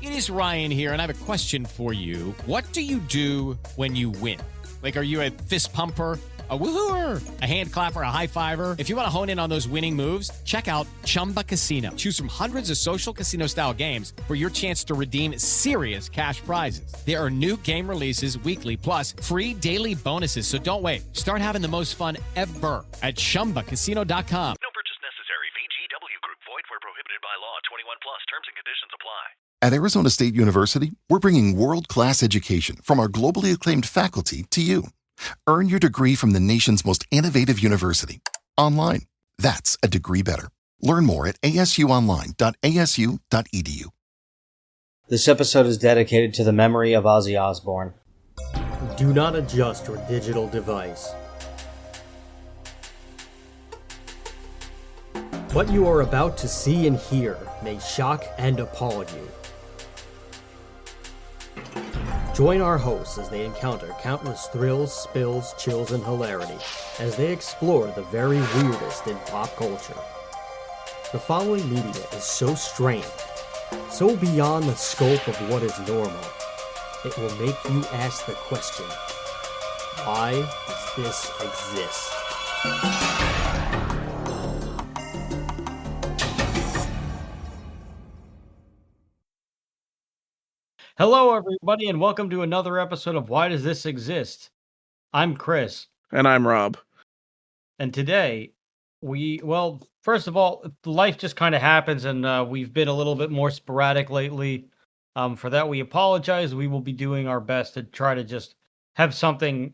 It is Ryan here, and I have a question for you. What do you do when you win? Like, are you a fist pumper, a woohooer, a hand clapper, a high fiver? If you want to hone in on those winning moves, check out Chumba Casino. Choose from hundreds of social casino-style games for your chance to redeem serious cash prizes. There are new game releases weekly, plus free daily bonuses. So don't wait. Start having the most fun ever at ChumbaCasino.com. No purchase necessary. VGW Group. Void where prohibited by law. 21 plus. Terms and conditions apply. At Arizona State University, we're bringing world-class education from our globally acclaimed faculty to you. Earn your degree from the nation's most innovative university. Online. That's a degree better. Learn more at asuonline.asu.edu. This episode is dedicated to the memory of Ozzy Osbourne. Do not adjust your digital device. What you are about to see and hear may shock and appall you. Join our hosts as they encounter countless thrills, spills, chills, and hilarity as they explore the very weirdest in pop culture. The following media is so strange, so beyond the scope of what is normal, it will make you ask the question, why does this exist? Hello, everybody, and welcome to another episode of Why Does This Exist? I'm Chris. And I'm Rob. And today, first of all, life just kind of happens, and we've been a little bit more sporadic lately. For that, we apologize. We will be doing our best to try to just have something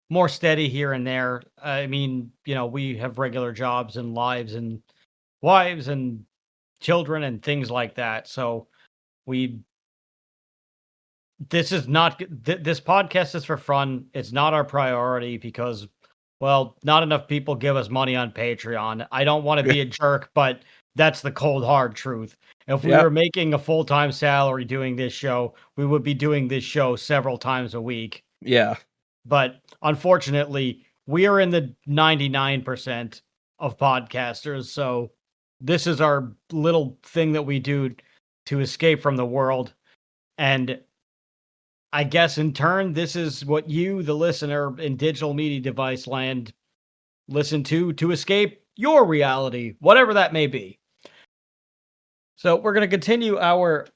more steady here and there. I mean, we have regular jobs and lives and wives and children and things like that. So this podcast is for fun. It's not our priority because, not enough people give us money on Patreon. I don't want to be a jerk, but that's the cold, hard truth. If we were making a full-time salary doing this show, we would be doing this show several times a week. Yeah. But unfortunately, we are in the 99% of podcasters, so this is our little thing that we do to escape from the world. And I guess in turn, this is what you, the listener in digital media device land, listen to escape your reality, whatever that may be. So we're going to continue our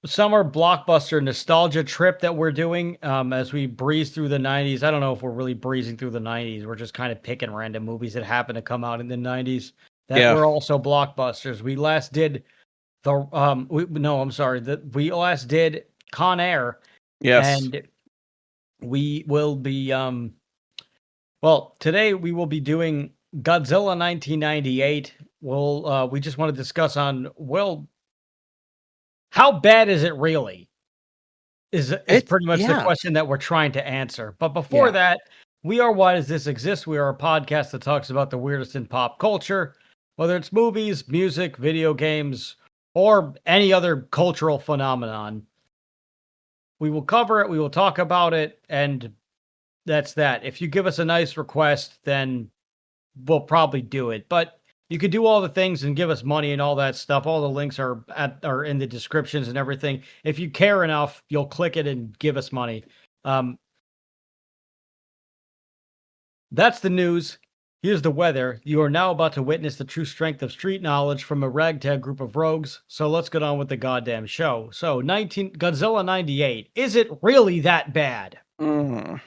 summer blockbuster nostalgia trip that we're doing as we breeze through the 90s. I don't know if we're really breezing through the 90s. We're just kind of picking random movies that happen to come out in the 90s that were also blockbusters. We last did we last did Con Air. Yes. And we will be, today we will be doing Godzilla 1998. We just want to discuss how bad is it really? Is pretty much the question that we're trying to answer. But before that, we are Why Does This Exist? We are a podcast that talks about the weirdest in pop culture, whether it's movies, music, video games, or any other cultural phenomenon. We will cover it, we will talk about it, and that's that. If you give us a nice request, then we'll probably do it. But you could do all the things and give us money and all that stuff. All the links are in the descriptions and everything. If you care enough, you'll click it and give us money. That's the news. Here's the weather. You are now about to witness the true strength of street knowledge from a ragtag group of rogues. So let's get on with the goddamn show. So Godzilla 98. Is it really that bad? Mm.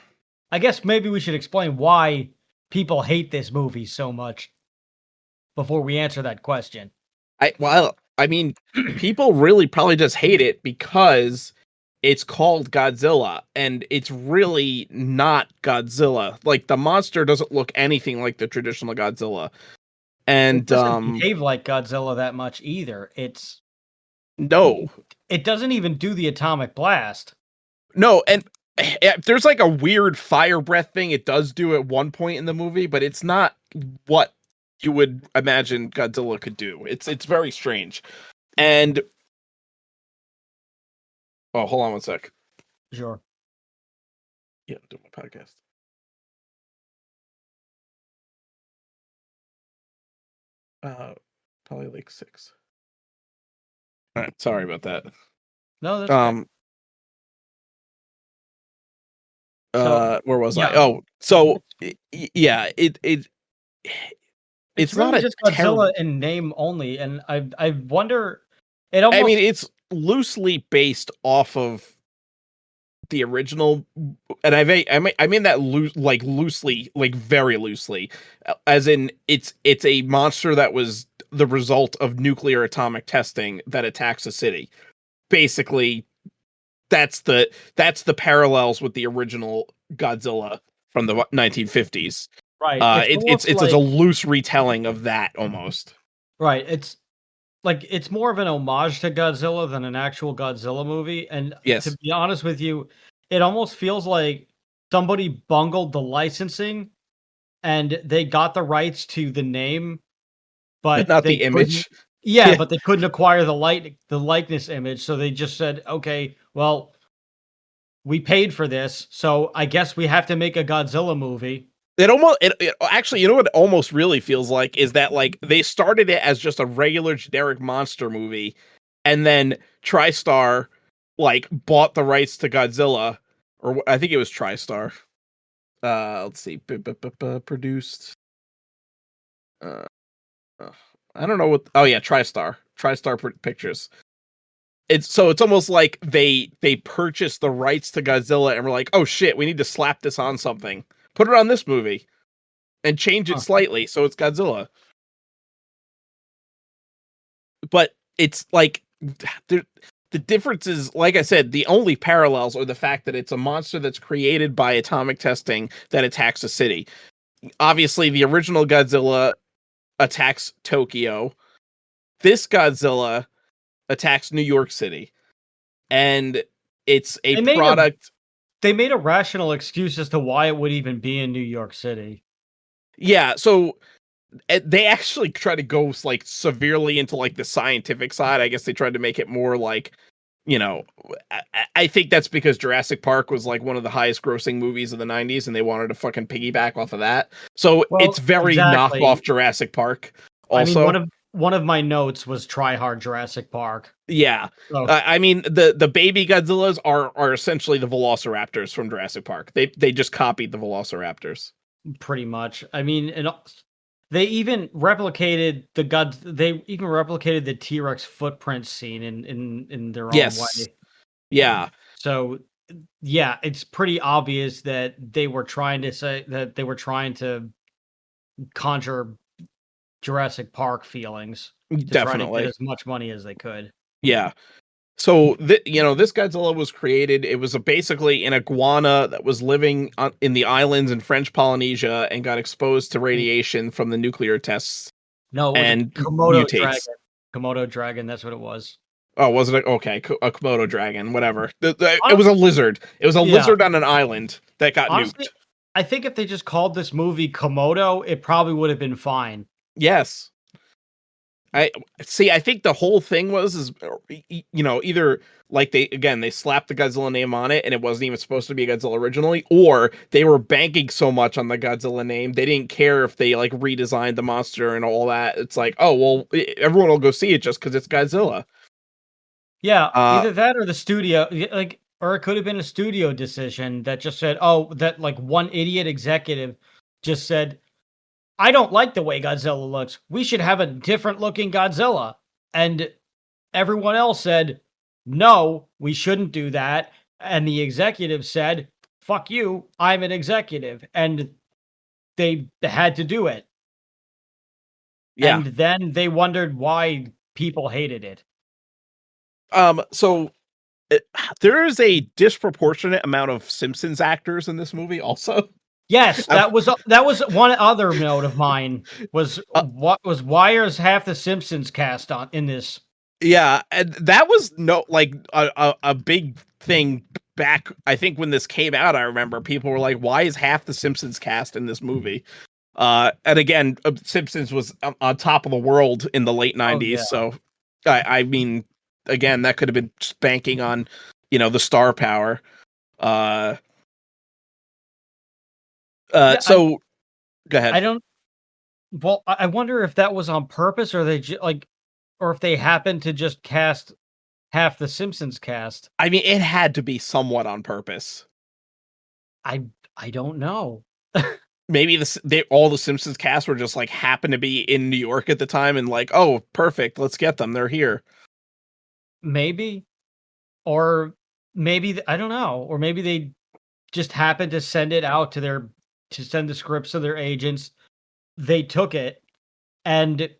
I guess maybe we should explain why people hate this movie so much before we answer that question. People really probably just hate it because it's called Godzilla, and it's really not Godzilla. Like, the monster doesn't look anything like the traditional Godzilla. And it doesn't behave like Godzilla that much either. No. It doesn't even do the atomic blast. No, and there's like a weird fire breath thing it does do at one point in the movie, but it's not what you would imagine Godzilla could do. It's very strange. And hold on one sec. Sure. Yeah, I'm doing my podcast. Probably like 6. All right, sorry about that. No, that's great. So, Where was I? yeah, Oh, so yeah, it's it's not really a just terrible. Godzilla in name only, and I wonder. It I mean, almost it's loosely based off of the original, and I mean that loosely, like very loosely, as in it's a monster that was the result of nuclear atomic testing that attacks a city. Basically, that's the parallels with the original Godzilla from the 1950s. right. It's almost It's a like loose retelling of that almost. right. It's like it's more of an homage to Godzilla than an actual Godzilla movie. And to Yes, be honest with you, it almost feels like somebody bungled the licensing and they got the rights to the name, but but not they the couldn't. image. Yeah, Yeah, but they couldn't acquire the likeness image, so they just said, "Okay, well, we paid for this, so I guess we have to make a Godzilla movie." it actually, you know what it almost really feels like is that like they started it as just a regular generic monster movie, and then TriStar like bought the rights to Godzilla, or I think it was TriStar. Let's see, produced. Uh, uh, I don't know what. Oh yeah, TriStar Pictures. It's almost like they purchased the rights to Godzilla and were like, oh shit, we need to slap this on something, put it on this movie, and change it Huh. slightly so it's Godzilla. But it's like the difference is, like I said, the only parallels are the fact that it's a monster that's created by atomic testing that attacks a city. Obviously, the original Godzilla attacks Tokyo. This Godzilla attacks New York City, and it's a They made a product. they made a rational excuse as to why it would even be in New York City. Yeah, so they actually try to go like severely into like the scientific side. I guess they tried to make it more like, you know, I think that's because Jurassic Park was like one of the highest grossing movies of the 90s and they wanted to fucking piggyback off of that. So it's Well, very knockoff exactly. Jurassic Park I mean, also. one of my notes was "Try Hard Jurassic Park." Yeah. So I mean the baby Godzillas are essentially the Velociraptors from Jurassic Park. They just copied the Velociraptors. pretty much. I mean, and they even replicated the T-Rex footprint scene in their own Yes. way. Yeah. So yeah, it's pretty obvious that they were trying to conjure Jurassic Park feelings to try to get Definitely. as much money as they could. Yeah. So this Godzilla was created. It was basically an iguana that was living in the islands in French Polynesia and got exposed to radiation from the nuclear tests No, it was a and Komodo mutates. dragon. Komodo dragon, that's what it was. Oh, was it okay? A Komodo dragon, whatever. It Hon was a lizard. It was a Yeah, lizard on an island that got honestly, nuked. I think if they just called this movie Komodo, it probably would have been fine. Yes. I see. I think the whole thing was either like they slapped the Godzilla name on it and it wasn't even supposed to be a Godzilla originally, or they were banking so much on the Godzilla name they didn't care if they like redesigned the monster and all that. It's like, oh well, everyone will go see it just because it's Godzilla. Yeah, Uh, either that or the studio, like, or it could have been a studio decision that just said, "Oh, that like one idiot executive just said, I don't like the way Godzilla looks. We should have a different looking Godzilla." And everyone else said, "No, we shouldn't do that." And the executive said, "Fuck you, I'm an executive." And they had to do it. yeah. And then they wondered why people hated it. So it, there is a disproportionate amount of Simpsons actors in this movie. Also, Yes, I've, that was one other note of mine was uh, what was why is half the Simpsons cast on in this? yeah, and that was no like a big thing back. I think when this came out, I remember people were like, "Why is half the Simpsons cast in this movie?" And again, Simpsons was on top of the world in the late Oh yeah. '90s, so I mean, again, that could have been just banking on, the star power. Uh, Yeah, so go ahead. I don't well, I wonder if that was on purpose or they like or if they happened to just cast half the Simpsons cast. I mean, it had to be somewhat on purpose. I don't know. Maybe all the Simpsons cast were just like happened to be in New York at the time and like, oh, perfect, let's get them. They're here. Maybe, or maybe I don't know, or maybe they just happened to send it out to send the scripts to their agents. They took it, and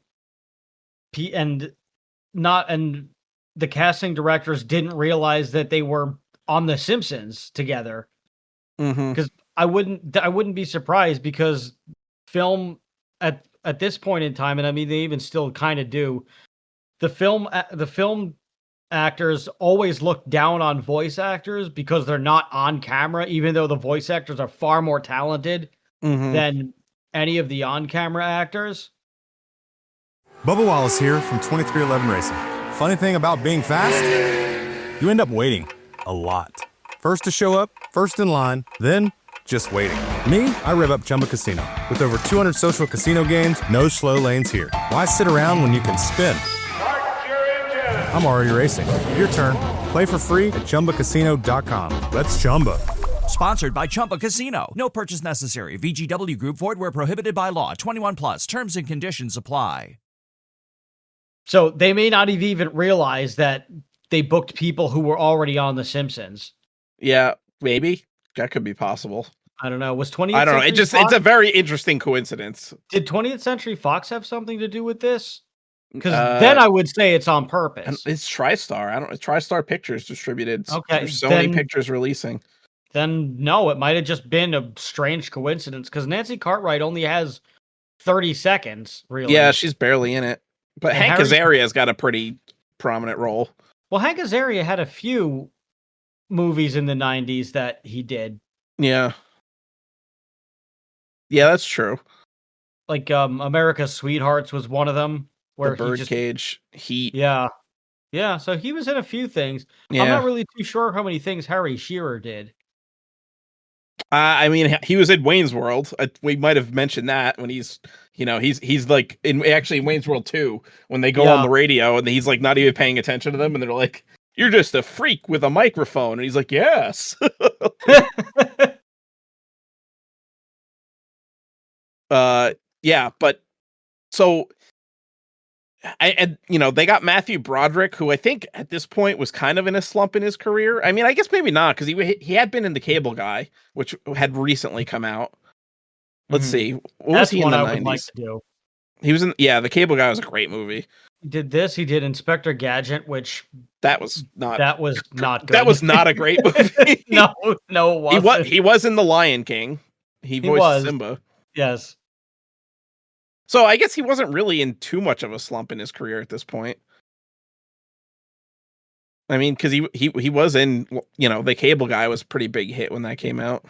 and the casting directors didn't realize that they were on The Simpsons together. Because I wouldn't be surprised, because film at this point in time, and I mean they even still kind of do, the film actors always look down on voice actors because they're not on camera, even though the voice actors are far more talented than any of the on-camera actors. Bubba Wallace here from 2311 Racing. Funny thing about being fast, you end up waiting a lot. First to show up, first in line, then just waiting. Me, I rev up Chumba Casino. With over 200 social casino games, no slow lanes here. Why sit around when you can spin? I'm already racing. Your turn. Play for free at ChumbaCasino.com. Let's Chumba. Sponsored by Chumba Casino. No purchase necessary. VGW Group. Void where prohibited by law. 21 plus. Terms and conditions apply. So they may not have even realized that they booked people who were already on The Simpsons. Yeah, maybe that could be possible. I don't know. Was 20th I don't know. Century Fox, It's a very interesting coincidence. did 20th Century Fox have something to do with this? Because then I would say it's on purpose. It's TriStar. TriStar Pictures distributed. Okay, There's Sony Pictures releasing. Then no, it might have just been a strange coincidence, because Nancy Cartwright only has 30 seconds, really. Yeah, she's barely in it. But And Hank Harry- Azaria's got a pretty prominent role. Well, Hank Azaria had a few movies in the 90s that he did. Yeah. Yeah, that's true. Like America's Sweethearts was one of them. Where The Birdcage, Heat. Yeah. Yeah, so he was in a few things. Yeah. I'm not really too sure how many things Harry Shearer did. I mean, he was in Wayne's World. We might have mentioned that when he's like in Wayne's World 2, when they go on the radio and he's like not even paying attention to them, and they're like, "You're just a freak with a microphone," and he's like, "Yes." Yeah, but so. They got Matthew Broderick, who I think at this point was kind of in a slump in his career. I mean, I guess maybe not, because he had been in The Cable Guy, which had recently come out. Let's see, what was he in the 90s? Would like to do. He was in The Cable Guy was a great movie. He did this. He did Inspector Gadget, which that was not good. That was not a great movie. no, it wasn't. He was in The Lion King. He voiced Simba. Yes. So I guess he wasn't really in too much of a slump in his career at this point. I mean, because he was in, The Cable Guy was a pretty big hit when that came out.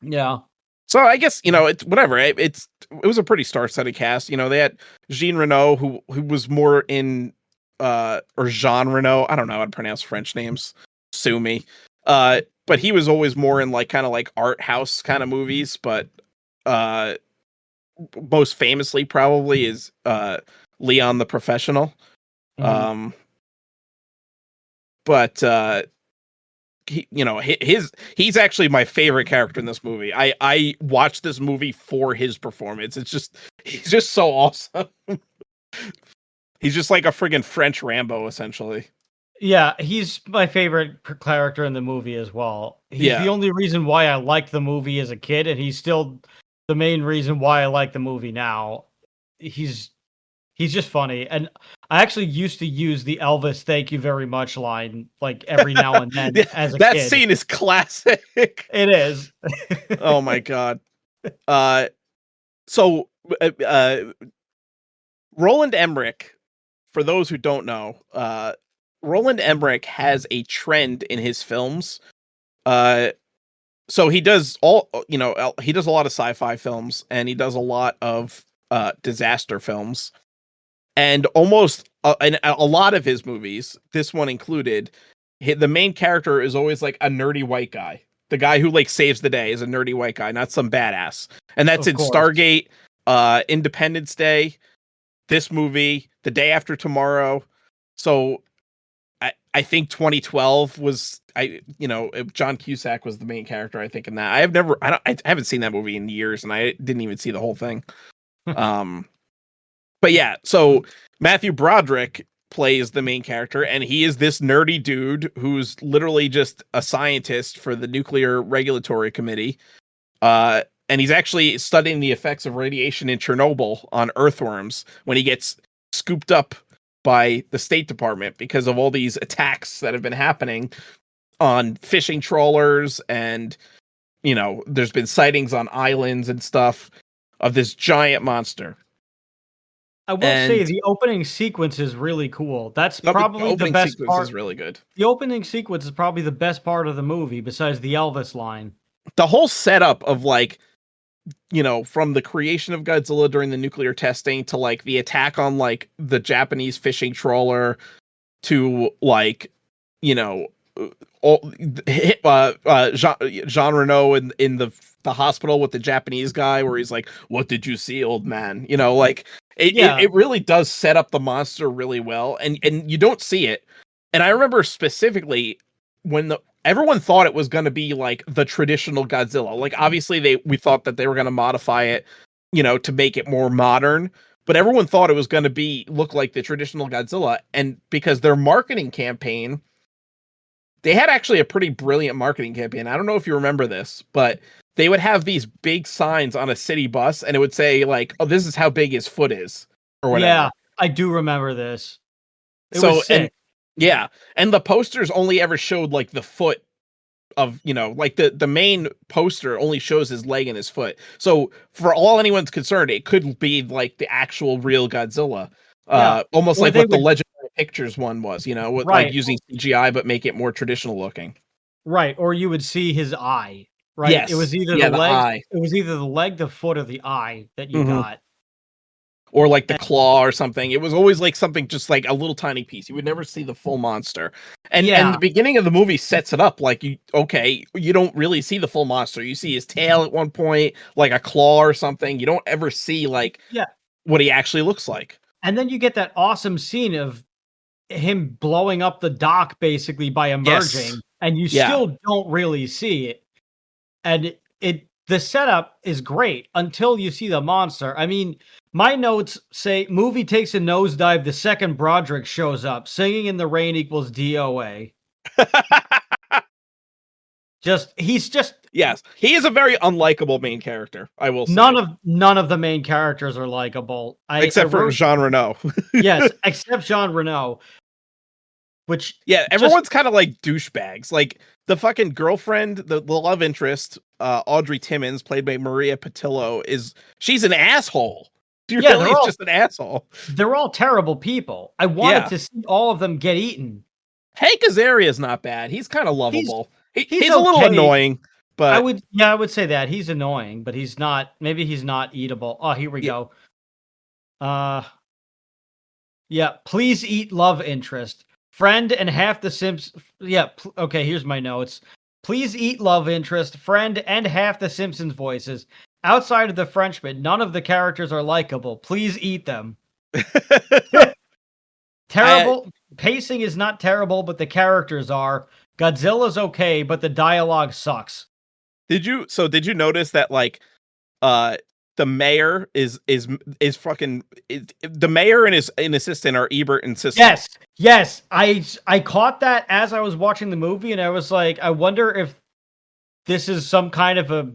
Yeah. So I guess, it's whatever. It was a pretty star-studded cast. They had Jean Reno, who was more in, or Jean Reno. I don't know how to pronounce French names. Sue me. But he was always more in kind of art house kind of movies. But most famously probably is Leon the Professional. Mm-hmm. But he's actually my favorite character in this movie. I watched this movie for his performance. He's just so awesome. He's just like a friggin' French Rambo, essentially. Yeah, he's my favorite character in the movie as well. He's the only reason why I liked the movie as a kid, and he's still the main reason why I like the movie now. He's just funny. And I actually used to use the Elvis "thank you very much" line every now and then as a kid. That scene is classic. It is. Oh my god. So Roland Emmerich, for those who don't know, Roland Emmerich has a trend in his films. So he does a lot of sci-fi films, and he does a lot of disaster films. And almost a lot of his movies, this one included, the main character is always a nerdy white guy. The guy who saves the day is a nerdy white guy, not some badass. And that's in Stargate, Independence Day, this movie, The Day After Tomorrow. So I think 2012 was John Cusack was the main character, I think, in that. I haven't seen that movie in years, and I didn't even see the whole thing. But yeah, so Matthew Broderick plays the main character, and he is this nerdy dude who's literally just a scientist for the Nuclear Regulatory Committee. And he's actually studying the effects of radiation in Chernobyl on earthworms when he gets scooped up by the State Department because of all these attacks that have been happening on fishing trawlers, and there's been sightings on islands and stuff of this giant monster. I will say the opening sequence is really cool. That's The probably the opening best sequence part. is really good. The opening sequence is probably the best part of the movie, besides the Elvis line. The whole setup of from the creation of Godzilla during the nuclear testing to like the attack on like the Japanese fishing trawler to Jean Reno in the hospital with the Japanese guy where he's like, "What did you see, old man?" It really does set up the monster really well, and you don't see it. And I remember specifically when everyone thought it was going to be like the traditional Godzilla. Like obviously we thought that they were going to modify it, to make it more modern, but everyone thought it was going to look like the traditional Godzilla. And because their marketing campaign, they had actually a pretty brilliant marketing campaign. I don't know if you remember this, but they would have these big signs on a city bus and it would say like, "Oh, this is how big his foot is," or whatever. Yeah, I do remember this. It was sick. And the posters only ever showed like the foot of, like the main poster only shows his leg and his foot. So for all anyone's concerned, it could be like the actual real Godzilla. Almost like what the Legendary Pictures one was, with like using CGI but make it more traditional looking. Right, or you would see his eye. Right, yes. It was either the leg, eye. It was either the leg, the foot, or the eye that you got. Or like the claw or something. It was always like something just like a little tiny piece. You would never see the full monster. And the beginning of the movie sets it up like you don't really see the full monster. You see his tail at one point, like a claw or something. You don't ever see like what he actually looks like. And then you get that awesome scene of him blowing up the dock basically by emerging, and you still don't really see it. And the setup is great until you see the monster. I mean, my notes say movie takes a nosedive the second Broderick shows up. Singing in the Rain equals DOA. Yes, he is a very unlikable main character, I will say. None of the main characters are likable. Except for Jean Reno. Yes, except Jean Reno. Everyone's kind of like douchebags. Like the fucking girlfriend, the love interest, Audrey Timmons, played by Maria Patillo, she's an asshole. She's just an asshole. They're all terrible people. I wanted to see all of them get eaten. Hank Azaria's not bad. He's kind of lovable. He's a little annoying, but I would say that he's annoying, but he's not. Maybe he's not eatable. Oh, here we go. Please eat love interest. Friend and half the Simpsons. Okay, here's my notes. Please eat love interest, friend, and half the Simpsons voices. Outside of the Frenchman, none of the characters are likable. Please eat them. Terrible. Pacing is not terrible, but the characters are. Godzilla's okay, but the dialogue sucks. Did you notice that like the mayor is fucking the mayor and his assistant are Ebert and Siskel? Yes. I caught that as I was watching the movie, and I was like, I wonder if this is some kind of a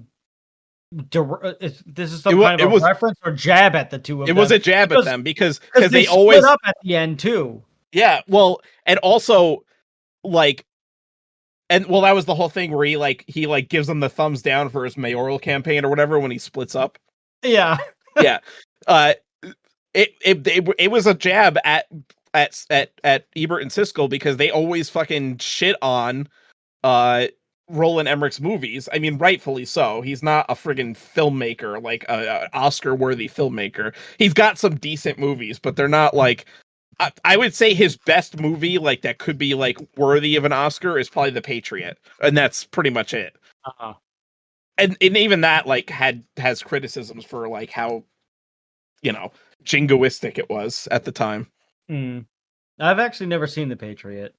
reference or jab at the two of them. It was a jab at them because they always split up at the end too. Yeah, well, and also like. And well, that was the whole thing where he gives them the thumbs down for his mayoral campaign or whatever when he splits up. Yeah. Yeah. It was a jab at Ebert and Siskel because they always fucking shit on Roland Emmerich's movies. I mean, rightfully so. He's not a friggin' filmmaker, like a Oscar-worthy filmmaker. He's got some decent movies, but they're not like. I would say his best movie, like that could be like worthy of an Oscar, is probably The Patriot, and that's pretty much it. And even that like has criticisms for like how jingoistic it was at the time. I've actually never seen The Patriot.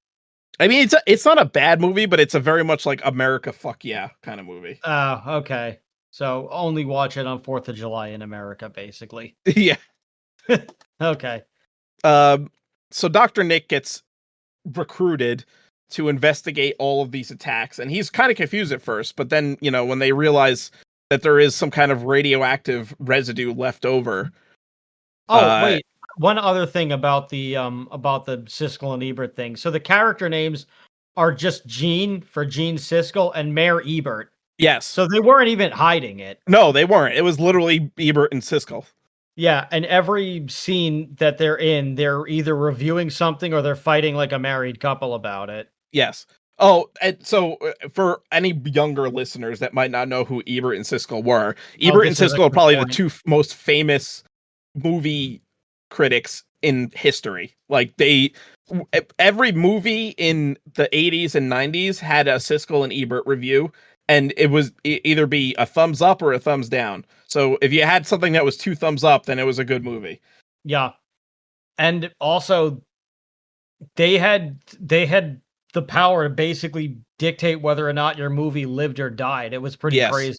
I mean, it's not a bad movie, but it's a very much like America fuck yeah kind of movie. Oh, okay. So only watch it on 4th of July in America, basically. Yeah. Okay. So Dr. Nick gets recruited to investigate all of these attacks, and he's kind of confused at first, but then, when they realize that there is some kind of radioactive residue left over. Oh, wait. One other thing about the Siskel and Ebert thing. So the character names are just Gene for Gene Siskel and Mayor Ebert. Yes. So they weren't even hiding it. No, they weren't. It was literally Ebert and Siskel. Yeah, and every scene that they're in, they're either reviewing something or they're fighting like a married couple about it. Yes. Oh, and so for any younger listeners that might not know who Ebert and Siskel were, Ebert and Siskel are probably the two most famous movie critics in history. Like every movie in the 80s and 90s had a Siskel and Ebert review, and it was either be a thumbs up or a thumbs down. So if you had something that was 2 thumbs up, then it was a good movie. Yeah. And also they had the power to basically dictate whether or not your movie lived or died. It was pretty crazy.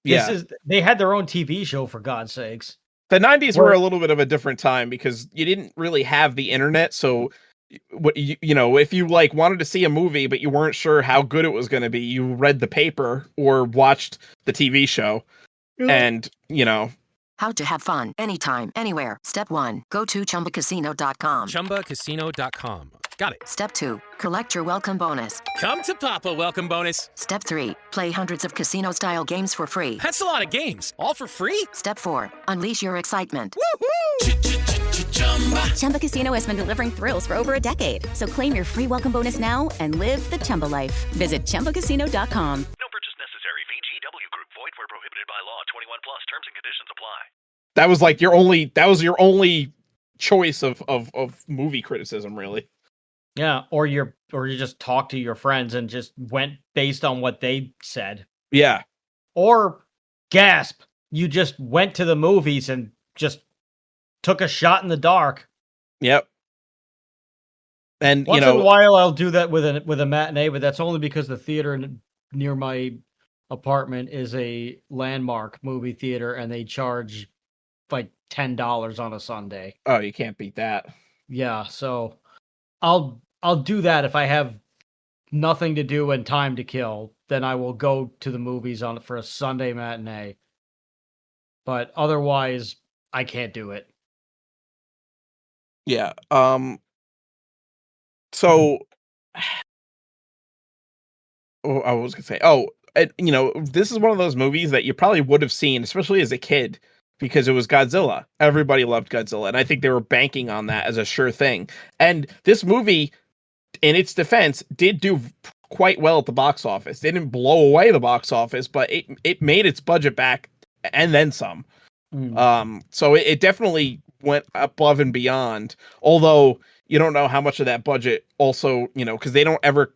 They had their own TV show, for God's sakes. The 90s were a little bit of a different time because you didn't really have the internet. So what if you like wanted to see a movie, but you weren't sure how good it was going to be, you read the paper or watched the TV show. And, How to have fun anytime, anywhere. Step 1. Go to ChumbaCasino.com. ChumbaCasino.com. Got it. Step 2. Collect your welcome bonus. Come to Papa welcome bonus. Step 3. Play hundreds of casino-style games for free. That's a lot of games. All for free? Step 4. Unleash your excitement. Chumba Casino has been delivering thrills for over a decade. So claim your free welcome bonus now and live the Chumba life. Visit ChumbaCasino.com. No purchase necessary. VGW Group. Void where prohibited by law. 21 plus. Terms and conditions apply. That was your only choice of movie criticism, really. Yeah, or you just talk to your friends and just went based on what they said. Yeah. Or gasp, you just went to the movies and just took a shot in the dark. Yep. And once in a while I'll do that with a matinee, but that's only because the theater near my apartment is a landmark movie theater and they charge like $10 on a Sunday. Oh, you can't beat that. Yeah, so I'll do that if I have nothing to do and time to kill. Then I will go to the movies for a Sunday matinee. But otherwise, I can't do it. Yeah. So, I was gonna say, this is one of those movies that you probably would have seen, especially as a kid, because it was Godzilla. Everybody loved Godzilla, and I think they were banking on that as a sure thing. And this movie, in its defense, did do quite well at the box office. They didn't blow away the box office, but it made its budget back and then some. So it definitely went above and beyond. Although you don't know how much of that budget also, because they don't ever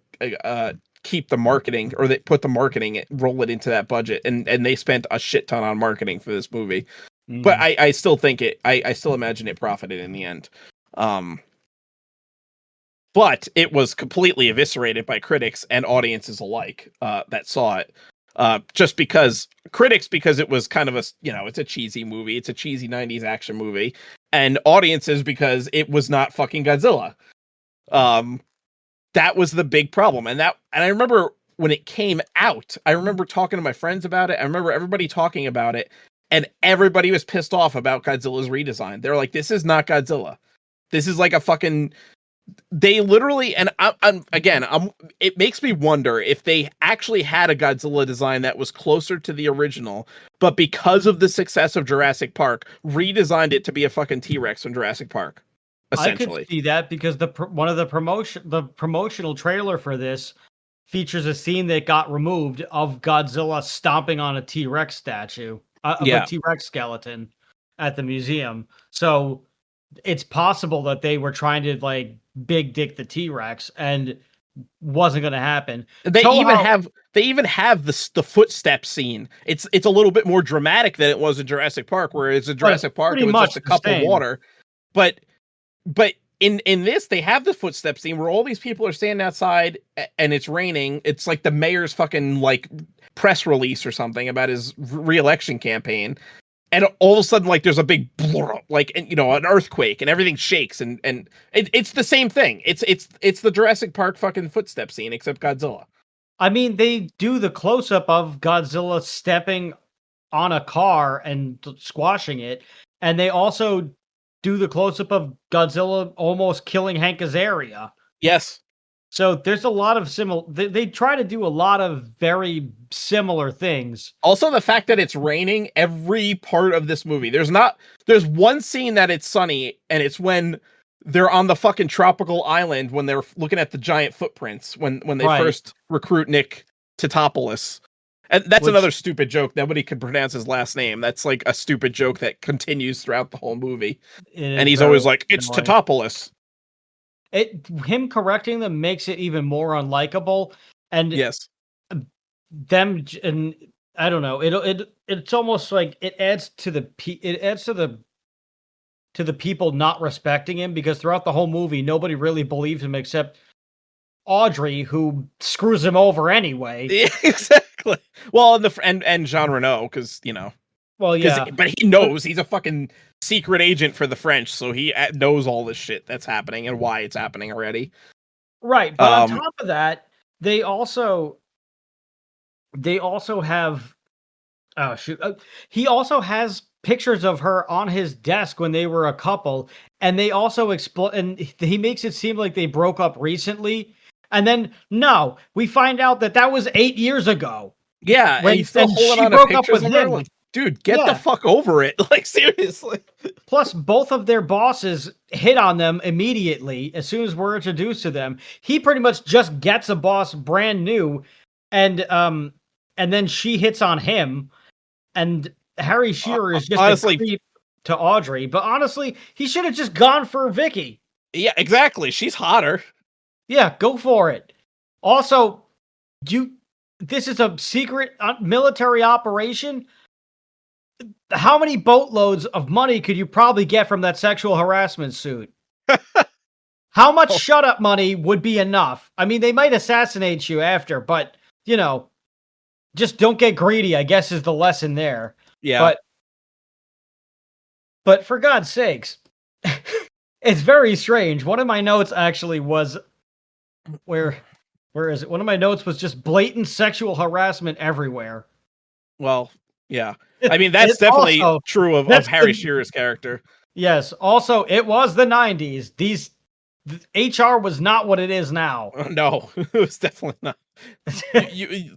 keep the marketing, or they put the marketing, roll it into that budget, and they spent a shit ton on marketing for this movie. But I still think I still imagine it profited in the end. But it was completely eviscerated by critics and audiences alike that saw it. Just because it was kind of it's a cheesy movie. It's a cheesy 90s action movie. And audiences because it was not fucking Godzilla. That was the big problem. And I remember when it came out, I remember talking to my friends about it. I remember everybody talking about it, and everybody was pissed off about Godzilla's redesign. They're like, this is not Godzilla. This is like a fucking... They literally, and it makes me wonder if they actually had a Godzilla design that was closer to the original, but because of the success of Jurassic Park, redesigned it to be a fucking T-Rex from Jurassic Park. Essentially, I could see that because the promotional trailer for this features a scene that got removed of Godzilla stomping on a T-Rex statue, a T-Rex skeleton at the museum. So it's possible that they were trying to like big dick the T-Rex and wasn't going to happen. They even have the footstep scene. It's a little bit more dramatic than it was in Jurassic Park, whereas in Jurassic Park it was just a cup of water. But in this, they have the footsteps scene where all these people are standing outside and it's raining. It's like the mayor's fucking like press release or something about his re-election campaign. And all of a sudden, like, there's a big blur, like, you know, an earthquake, and everything shakes, and it's the same thing. It's the Jurassic Park fucking footstep scene, except Godzilla. I mean, they do the close up of Godzilla stepping on a car and squashing it, and they also do the close up of Godzilla almost killing Hank Azaria. Yes. So there's a lot of similar. They try to do a lot of very similar things. Also, the fact that it's raining every part of this movie. There's one scene that it's sunny, and it's when they're on the fucking tropical island when they're looking at the giant footprints when they first recruit Nick Titopoulos. And that's another stupid joke. Nobody can pronounce his last name. That's like a stupid joke that continues throughout the whole movie. And he's always like, it's Titopoulos. Him correcting them makes it even more unlikable. And yes, them, and I don't know. It's almost like it adds to the people not respecting him, because throughout the whole movie nobody really believes him except Audrey, who screws him over anyway. Yeah, exactly. Well, and Jean Reno, because you know. Well, yeah, but he knows he's a fucking secret agent for the French, so he knows all this shit that's happening and why it's happening already. Right, but on top of that, they also have. Oh shoot! He also has pictures of her on his desk when they were a couple, and they also and he makes it seem like they broke up recently. And then no, we find out that was 8 years ago. Yeah, and he's still holding on to pictures of her. Like, dude, get the fuck over it. Like, seriously. Plus, both of their bosses hit on them immediately as soon as we're introduced to them. He pretty much just gets a boss brand new, and then she hits on him, and Harry Shearer is just honestly a creep to Audrey. But honestly, he should have just gone for Vicky. Yeah, exactly. She's hotter. Yeah, go for it. Also, this is a secret military operation. How many boatloads of money could you probably get from that sexual harassment suit? How much shut-up money would be enough? I mean, they might assassinate you after, but, you know, just don't get greedy, I guess, is the lesson there. Yeah. But for God's sakes, it's very strange. One of my notes actually was... Where is it? One of my notes was just blatant sexual harassment everywhere. Well, yeah. I mean, that's definitely also true of Harry Shearer's character. Yes. Also, it was the 90s. HR was not what it is now. No, it was definitely not.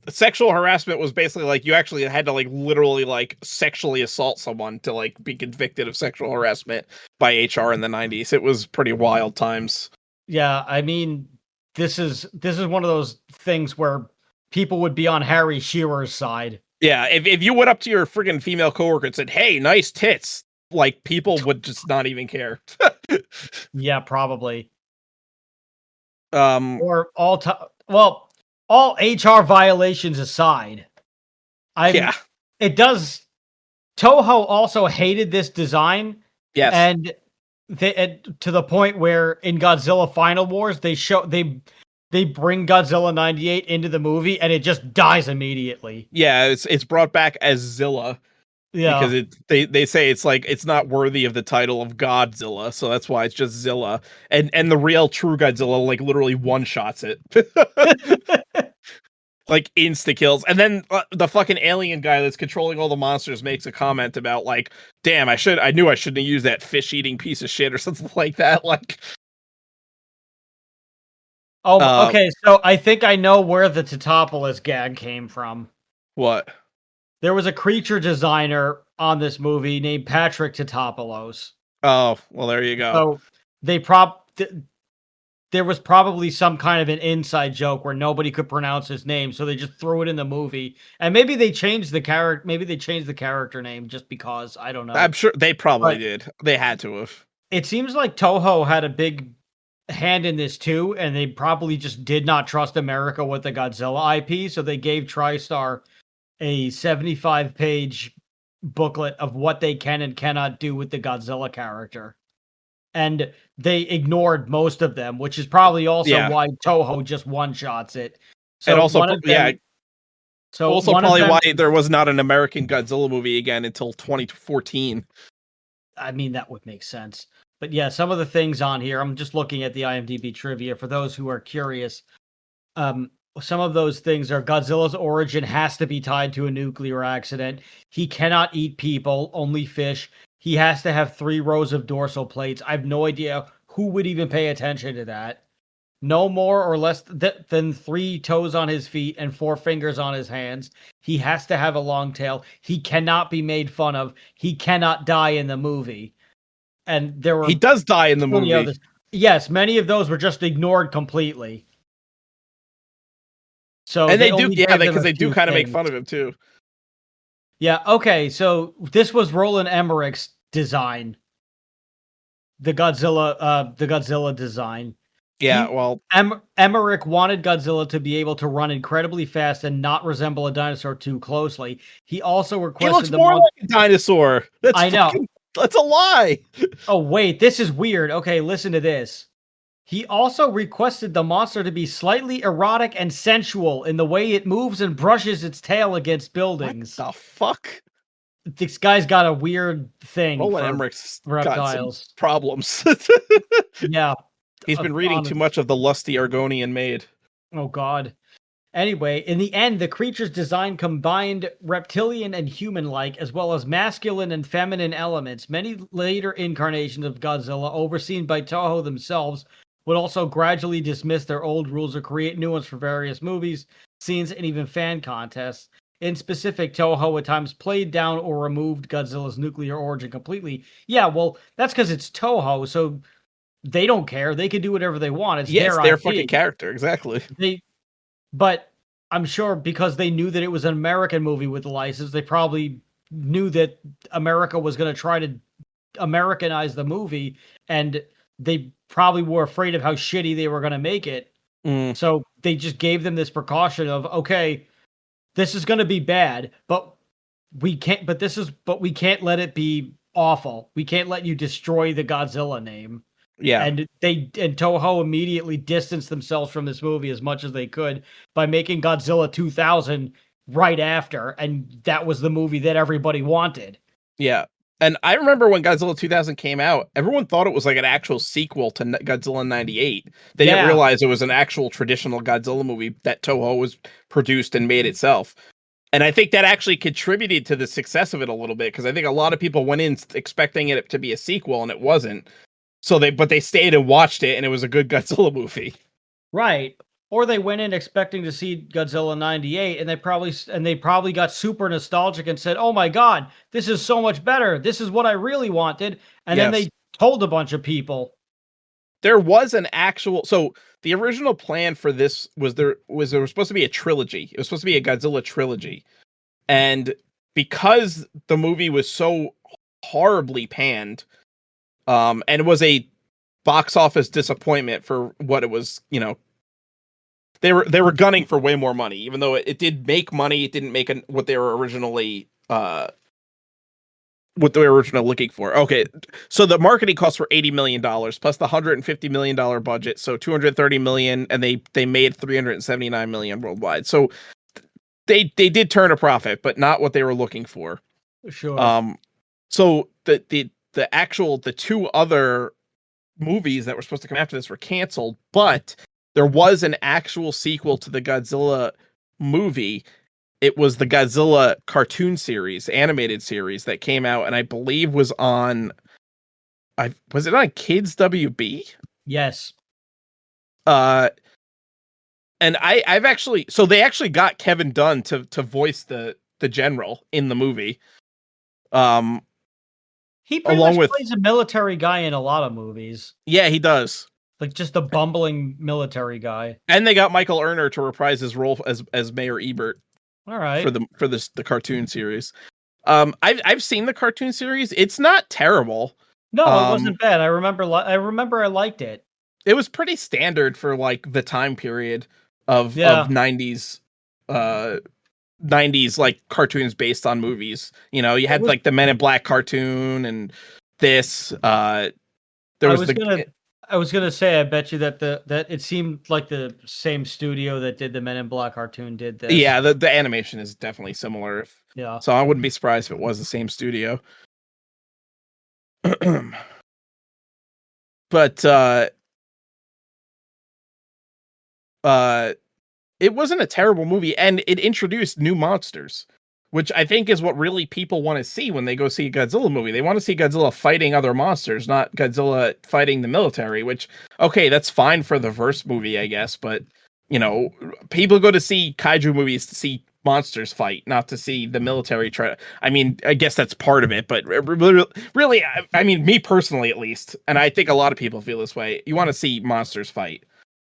Sexual harassment was basically like you actually had to like literally like sexually assault someone to like be convicted of sexual harassment by HR in the 90s. It was pretty wild times. Yeah, I mean, this is one of those things where people would be on Harry Shearer's side. Yeah, if you went up to your friggin' female coworker and said, "Hey, nice tits," like people would just not even care. Yeah, probably. Or all HR violations aside, it does. Toho also hated this design. Yes, and to the point where in Godzilla Final Wars they bring Godzilla 98 into the movie and it just dies immediately. Yeah, it's brought back as Zilla. Yeah, because they say it's like it's not worthy of the title of Godzilla, so that's why it's just Zilla. And the real true Godzilla like literally one shots it. Like insta kills, and then the fucking alien guy that's controlling all the monsters makes a comment about like, "Damn, I knew I shouldn't have used that fish-eating piece of shit," or something like that. Like, okay, so I think I know where the Titopoulos gag came from. What? There was a creature designer on this movie named Patrick Titopoulos. Oh, well, there you go. So there was probably some kind of an inside joke where nobody could pronounce his name, so they just threw it in the movie. And maybe they changed the character. Maybe they changed the character name just because. I don't know. I'm sure they probably did. They had to have. It seems like Toho had a big hand in this too, and they probably just did not trust America with the Godzilla IP, so they gave TriStar a 75-page booklet of what they can and cannot do with the Godzilla character. and they ignored most of them, which is probably also Yeah. why Toho just one-shots it. So And also, one of them, so also one of probably them, why there was not an American Godzilla movie again until 2014. I mean, that would make sense. But yeah, some of the things on here, I'm just looking at the IMDb trivia for those who are curious. Some of those things are Godzilla's origin has to be tied to a nuclear accident. He cannot eat people, only fish. He has to have 3 rows of dorsal plates. I have no idea who would even pay attention to that. No more or less than 3 toes on his feet and 4 fingers on his hands. He has to have a long tail. He cannot be made fun of. He cannot die in the movie. And there were He does die in the movie. others. Yes, many of those were just ignored completely. So And they do, only gave them because a they do few kind of make things. fun of him too. Yeah, okay, so this was Roland Emmerich's design. The Godzilla design. Yeah, well, Emmerich wanted Godzilla to be able to run incredibly fast and not resemble a dinosaur too closely. He also he requested looks more like a dinosaur. I know. That's a lie. Oh, wait, this is weird. Okay, listen to this. He also requested the monster to be slightly erotic and sensual in the way it moves and brushes its tail against buildings. What the fuck? This guy's got a weird thing Roland for Emmerich's reptiles. got some problems. Yeah. He's been reading too much of the lusty Argonian maid. Oh, God. Anyway, in the end, the creature's design combined reptilian and human-like, as well as masculine and feminine elements. Many later incarnations of Godzilla, overseen by Toho themselves, would also gradually dismiss their old rules or create new ones for various movies, scenes, and even fan contests. In specific, Toho at times played down or removed Godzilla's nuclear origin completely. Yeah, well, that's because it's Toho, so they don't care. They can do whatever they want. It's Yes, their their IP. fucking character, exactly. But I'm sure because they knew that it was an American movie with the license, they probably knew that America was going to try to Americanize the movie, and they probably were afraid of how shitty they were going to make it. So they just gave them this precaution of, okay, this is going to be bad, but we can't let it be awful. We can't let you destroy the Godzilla name. Yeah. And Toho immediately distanced themselves from this movie as much as they could by making Godzilla 2000 right after, and that was the movie that everybody wanted. Yeah. And I remember when Godzilla 2000 came out, everyone thought it was like an actual sequel to Godzilla 98. They didn't realize it was an actual traditional Godzilla movie that Toho was produced and made itself. And I think that actually contributed to the success of it a little bit, because I think a lot of people went in expecting it to be a sequel, and it wasn't. But they stayed and watched it, and it was a good Godzilla movie. Right. Or they went in expecting to see Godzilla 98, and they probably got super nostalgic and said, "Oh my God, this is so much better. This is what I really wanted." And then they told a bunch of people. There was an actual, so the original plan for this was there was supposed to be a trilogy. It was supposed to be a Godzilla trilogy. And because the movie was so horribly panned, and it was a box office disappointment for what it was, they were gunning for way more money, even though it did make money. It didn't make what they were originally looking for. Okay, so the marketing costs were $80 million plus the $150 million budget, so $230 million, and they made $379 million worldwide. So they did turn a profit, but not what they were looking for. Sure. So the 2 other movies that were supposed to come after this were canceled, but there was an actual sequel to the Godzilla movie. It was the Godzilla cartoon series, animated series that came out, and I believe was on was it on Kids WB? Yes. And I've actually, so they actually got Kevin Dunn to voice the general in the movie. He pretty much plays a military guy in a lot of movies. Yeah, he does. Like just a bumbling military guy. And they got Michael Erner to reprise his role as Mayor Ebert. All right. For the cartoon series. I've seen the cartoon series. It's not terrible. No, it wasn't bad. I remember I liked it. It was pretty standard for like the time period of 90s 90s like cartoons based on movies. You had like the Men in Black cartoon and this There I was was gonna say, I bet you that that it seemed like the same studio that did the Men in Black cartoon did this. Yeah, the animation is definitely similar. Yeah. So I wouldn't be surprised if it was the same studio. But it wasn't a terrible movie, and it introduced new monsters, which I think is what really people want to see when they go see a Godzilla movie. They want to see Godzilla fighting other monsters, not Godzilla fighting the military, which, okay, that's fine for the verse movie, I guess, but, people go to see kaiju movies to see monsters fight, not to see the military try. I mean, I guess that's part of it, but really, I mean, me personally, at least, and I think a lot of people feel this way, you want to see monsters fight.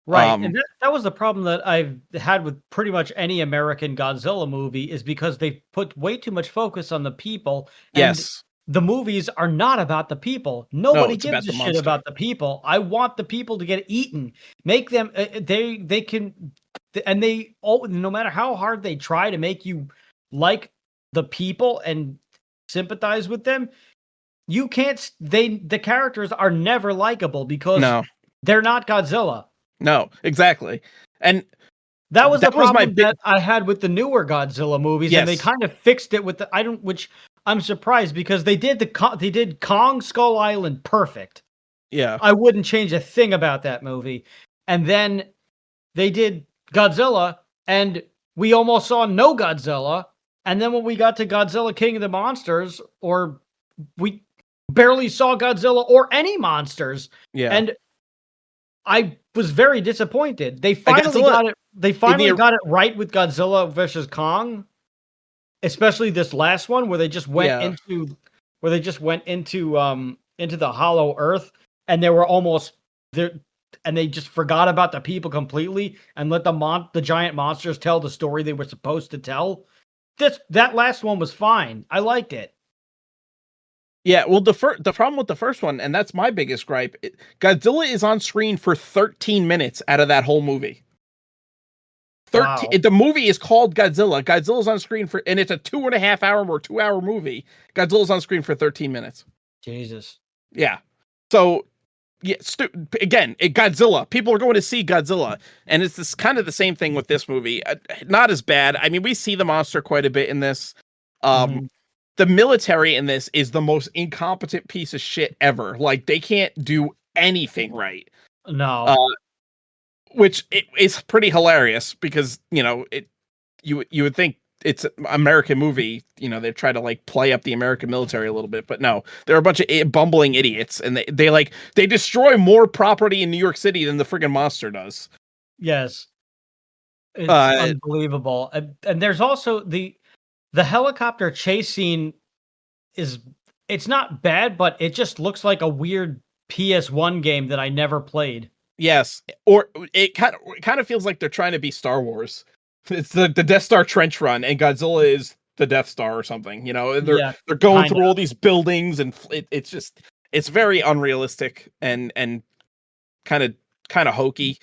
Right, and that was the problem that I've had with pretty much any American Godzilla movie, is because they put way too much focus on the people, and Yes. the movies are not about the people. No, Nobody it's about gives the a shit monster. about the people. I want the people to get eaten. Make them they can, and they no matter how hard they try to make you like the people and sympathize with them, you can't. The characters are never likable because No. they're not Godzilla. No, exactly. And that was the problem my big... that I had with the newer Godzilla movies, and they kind of fixed it with which I'm surprised, because they did Kong Skull Island perfect. Yeah. I wouldn't change a thing about that movie. And then they did Godzilla, and we almost saw no Godzilla. And then when we got to Godzilla King of the Monsters, we barely saw Godzilla or any monsters. Yeah. And I was very disappointed. They finally got it. They finally got it right with Godzilla versus Kong, especially this last one where they just went into the Hollow Earth, and they were almost there, and they just forgot about the people completely and let the giant monsters tell the story they were supposed to tell. That last one was fine. I liked it. Yeah, well, the problem with the first one, and that's my biggest gripe, Godzilla is on screen for 13 minutes out of that whole movie. 13. Wow. The movie is called Godzilla. Godzilla's on screen and it's a 2.5 hour or 2 hour movie. Godzilla's on screen for 13 minutes. Jesus. Yeah. So, yeah, again, Godzilla. People are going to see Godzilla, and it's this kind of the same thing with this movie. Not as bad. I mean, we see the monster quite a bit in this. The military in this is the most incompetent piece of shit ever. Like, they can't do anything right. No. Which is pretty hilarious because, you would think it's an American movie, they try to like play up the American military a little bit, but no, they're a bunch of bumbling idiots, and they destroy more property in New York City than the friggin' monster does. Yes. It's unbelievable. And there's also the helicopter chase scene it's not bad, but it just looks like a weird PS1 game that I never played. Yes, or it kind of feels like they're trying to be Star Wars. It's the Death Star trench run, and Godzilla is the Death Star or something. They're going through all these buildings, and it's very unrealistic and kind of hokey.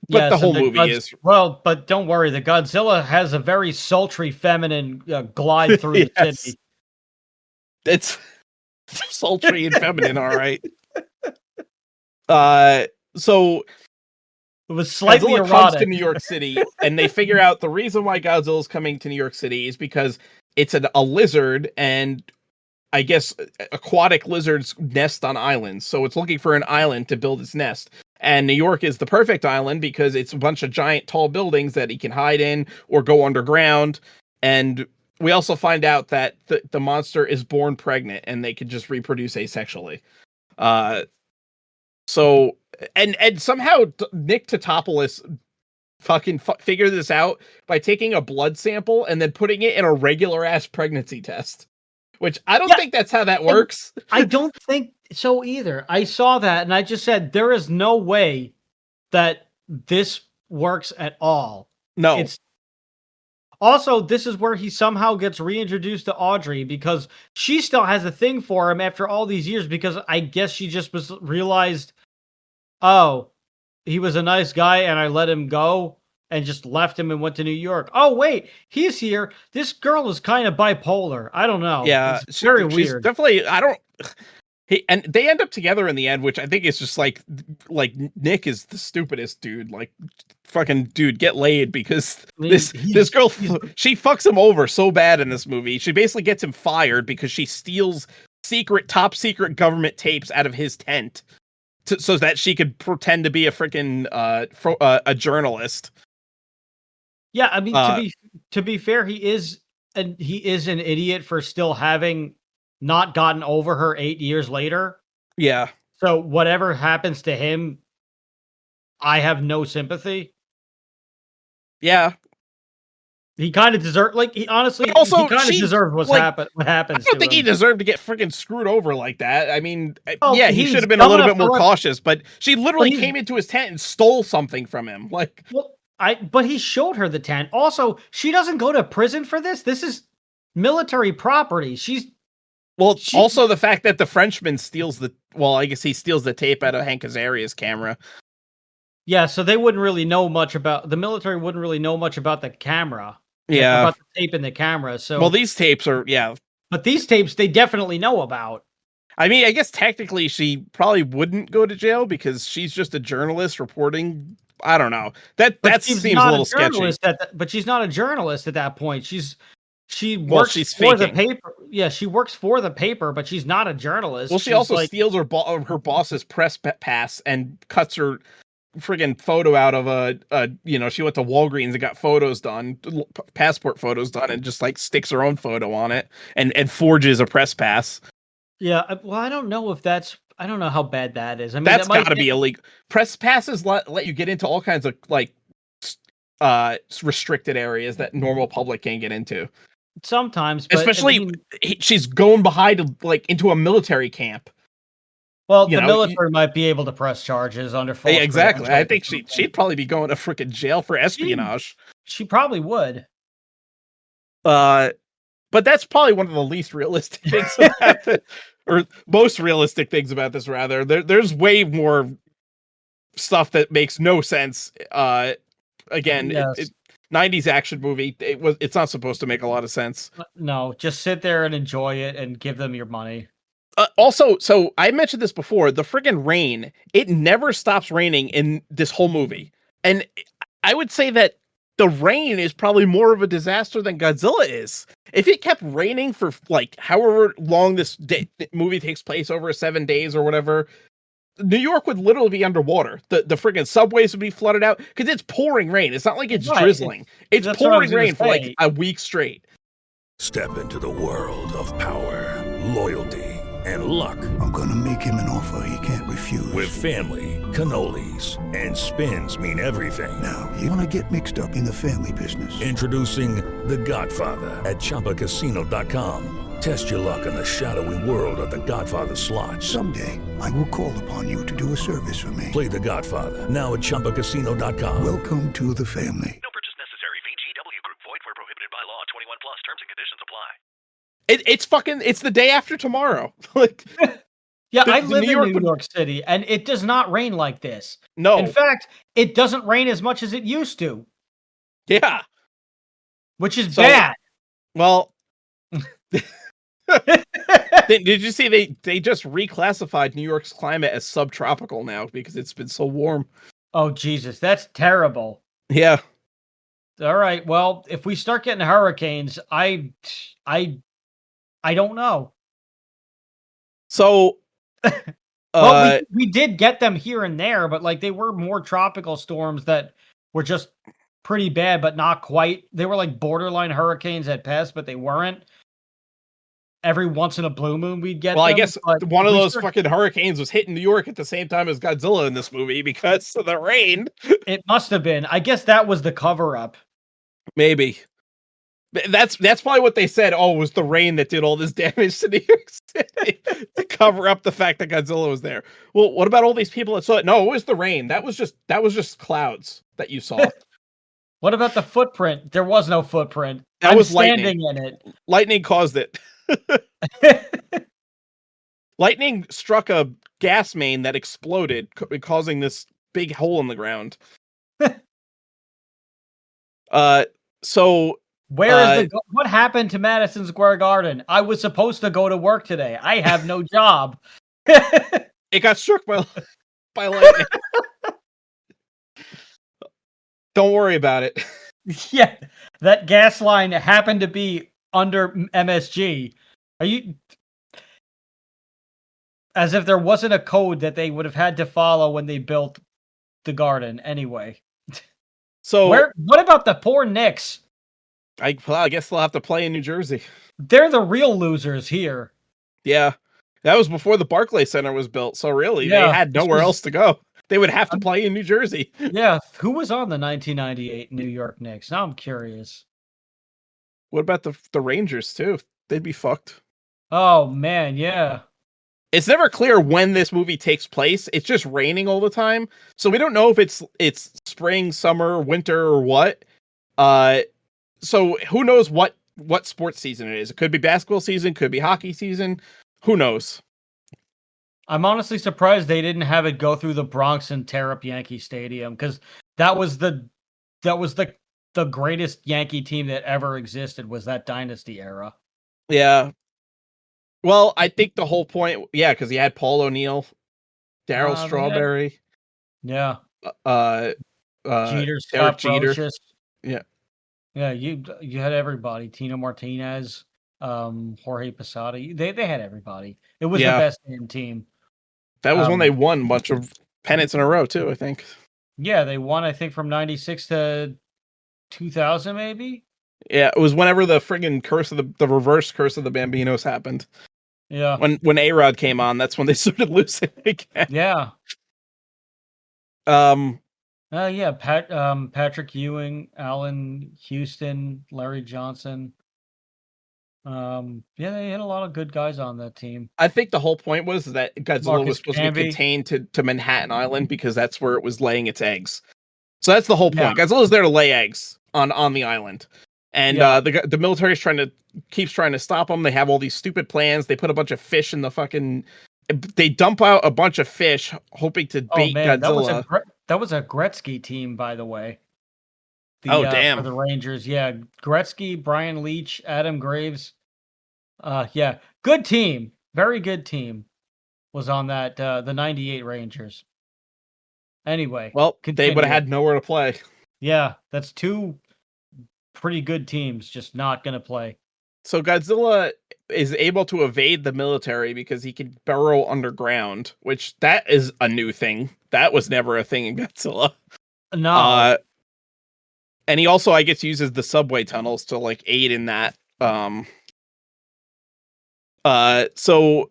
But the whole movie is well. But don't worry, the Godzilla has a very sultry, feminine glide through the city. It's sultry and feminine, all right. So it was slightly Godzilla erotic. comes to New York City, and they figure out the reason why Godzilla's coming to New York City is because it's a lizard, and I guess aquatic lizards nest on islands. So it's looking for an island to build its nest. And New York is the perfect island because it's a bunch of giant tall buildings that he can hide in or go underground. And we also find out that the monster is born pregnant and they can just reproduce asexually. So somehow Nick Totopoulos fucking figured this out by taking a blood sample and then putting it in a regular ass pregnancy test, which I don't think that's how that works. I don't think so either. I saw that and I just said, there is no way that this works at all. No. Also, this is where he somehow gets reintroduced to Audrey because she still has a thing for him after all these years, because I guess she just realized, oh, he was a nice guy and I let him go and just left him and went to New York. Oh, wait, he's here. This girl is kind of bipolar. I don't know. Yeah, it's very weird. Definitely, And they end up together in the end, which I think is just like Nick is the stupidest dude. Like, fucking dude, get laid, because this girl, she fucks him over so bad in this movie. She basically gets him fired because she steals top secret government tapes out of his tent so that she could pretend to be a freaking a journalist. Yeah, I mean, to be fair, he is an idiot for still having not gotten over her 8 years later. Yeah. So whatever happens to him, I have no sympathy. Yeah. He kind of deserved, like, he honestly, he kind of deserved what happens. I don't think he deserved to get freaking screwed over like that. I mean, yeah, he should have been a dumb little bit enough more to cautious, but she literally came into his tent and stole something from him. Like, but he showed her the tent. Also, she doesn't go to prison for this. This is military property. Also the fact that the Frenchman I guess he steals the tape out of Hank Azaria's camera. Yeah, so they wouldn't really know much about the military. Wouldn't really know much about the camera. Yeah, about the tape in the camera. So, these tapes are but these tapes they definitely know about. I mean, I guess technically she probably wouldn't go to jail because she's just a journalist reporting. I don't know. That seems a little sketchy. But she's not a journalist at that point. She works for the paper. Yeah, she works for the paper, but she's not a journalist. Well, she also steals her boss's press pass and cuts her friggin' photo out of she went to Walgreens and got photos done, passport photos done, and just like sticks her own photo on it and forges a press pass. Yeah, well, I don't know I don't know how bad that is. I mean, that's got to be illegal. Press passes let you get into all kinds of like restricted areas that normal public can't get into. Sometimes, but especially she's going behind like into a military camp. Well, the military might be able to press charges under false. Yeah, exactly. I think she'd probably be going to freaking jail for espionage. She probably would. But that's probably one of the least realistic things about it, or most realistic things about this. Rather, there's way more stuff that makes no sense. Again, yes. 90s action movie. It's not supposed to make a lot of sense. No, just sit there and enjoy it and give them your money. Also, so I mentioned this before, the friggin' rain, it never stops raining in this whole movie. And I would say that the rain is probably more of a disaster than Godzilla is. If it kept raining for like however long this movie takes place, over 7 days or whatever, New York would literally be underwater. The friggin' subways would be flooded out because it's pouring rain. It's not like it's drizzling. It's pouring rain for like a week straight. Step into the world of power, loyalty, and luck. I'm gonna make him an offer he can't refuse. With family, cannolis, and spins mean everything. Now, you wanna get mixed up in the family business. Introducing The Godfather at ChumbaCasino.com. Test your luck in the shadowy world of The Godfather slot. Someday, I will call upon you to do a service for me. Play The Godfather, now at ChumbaCasino.com. Welcome to the family. No purchase necessary. VGW Group. Void where prohibited by law. 21 plus. Terms and conditions apply. It's the day after tomorrow. Like, yeah, I live in New York City, and it does not rain like this. No. In fact, it doesn't rain as much as it used to. Yeah. Which is bad. Well, did you see they just reclassified New York's climate as subtropical now because it's been so warm? Oh, Jesus, that's terrible. Yeah. All right. Well, if we start getting hurricanes, I don't know. So, well, we did get them here and there, but like they were more tropical storms that were just pretty bad, but not quite. They were like borderline hurricanes at best, but they weren't. Every once in a blue moon, we'd get. Well, them, I guess one of those fucking hurricanes was hitting New York at the same time as Godzilla in this movie because of the rain. It must have been. I guess that was the cover up. Maybe. That's probably what they said. Oh, it was the rain that did all this damage to New York City to cover up the fact that Godzilla was there. Well, what about all these people that saw it? No, it was the rain. That was just clouds that you saw. What about the footprint? There was no footprint. That was standing in it. Lightning caused it. Lightning struck a gas main that exploded, causing this big hole in the ground. So where is what happened to Madison Square Garden? I was supposed to go to work today. I have no job. It got struck by lightning. Don't worry about it. Yeah, that gas line happened to be under MSG. Are you... As if there wasn't a code that they would have had to follow when they built the garden anyway. So what about the poor Knicks? I guess they'll have to play in New Jersey. They're the real losers here. Yeah. That was before the Barclays Center was built, so really they had nowhere else to go. They would have to play in New Jersey. Yeah, who was on the 1998 New York Knicks? Now I'm curious. What about the Rangers too? They'd be fucked. Oh man, yeah. It's never clear when this movie takes place. It's just raining all the time, so we don't know if it's spring, summer, winter, or what. So who knows what sports season it is? It could be basketball season, could be hockey season. Who knows? I'm honestly surprised they didn't have it go through the Bronx and tear up Yankee Stadium, because that was the greatest Yankee team that ever existed, was that dynasty era. Yeah. Well, I think the whole point, because he had Paul O'Neill, Darryl Strawberry, Jeter, Derek Scott Jeter. Brocious. Yeah, you had everybody. Tino Martinez, Jorge Posada. They had everybody. It was the best damn team. That was when they won a bunch of pennants in a row too, I think. Yeah, they won, I think, from 96 to 2000, maybe? Yeah, it was whenever the friggin' the reverse curse of the Bambinos happened. Yeah. When A-Rod came on, that's when they started losing again. Yeah. Yeah, Patrick Ewing, Allen Houston, Larry Johnson. They had a lot of good guys on that team. I think the whole point was that Godzilla was supposed to be contained to Manhattan Island because that's where it was laying its eggs. So that's the whole point. Godzilla's there to lay eggs on the island. And the military keeps trying to stop them. They have all these stupid plans. They put a bunch of fish in the fucking... They dump out a bunch of fish hoping to bait Godzilla. That was a Gretzky team, by the way. Damn. For the Rangers, yeah. Gretzky, Brian Leach, Adam Graves. Good team. Very good team was on that, the 98 Rangers. Anyway. Well, they would have had nowhere to play. Yeah, that's two pretty good teams just not going to play. So Godzilla is able to evade the military because he can burrow underground, which that is a new thing. That was never a thing in Godzilla. No. And he also, I guess, uses the subway tunnels to like aid in that. So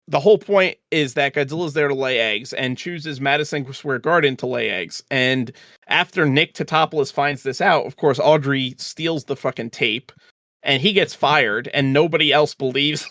the whole point is that Godzilla's there to lay eggs and chooses Madison Square Garden to lay eggs. And after Nick Tatopoulos finds this out, of course, Audrey steals the fucking tape and he gets fired and nobody else believes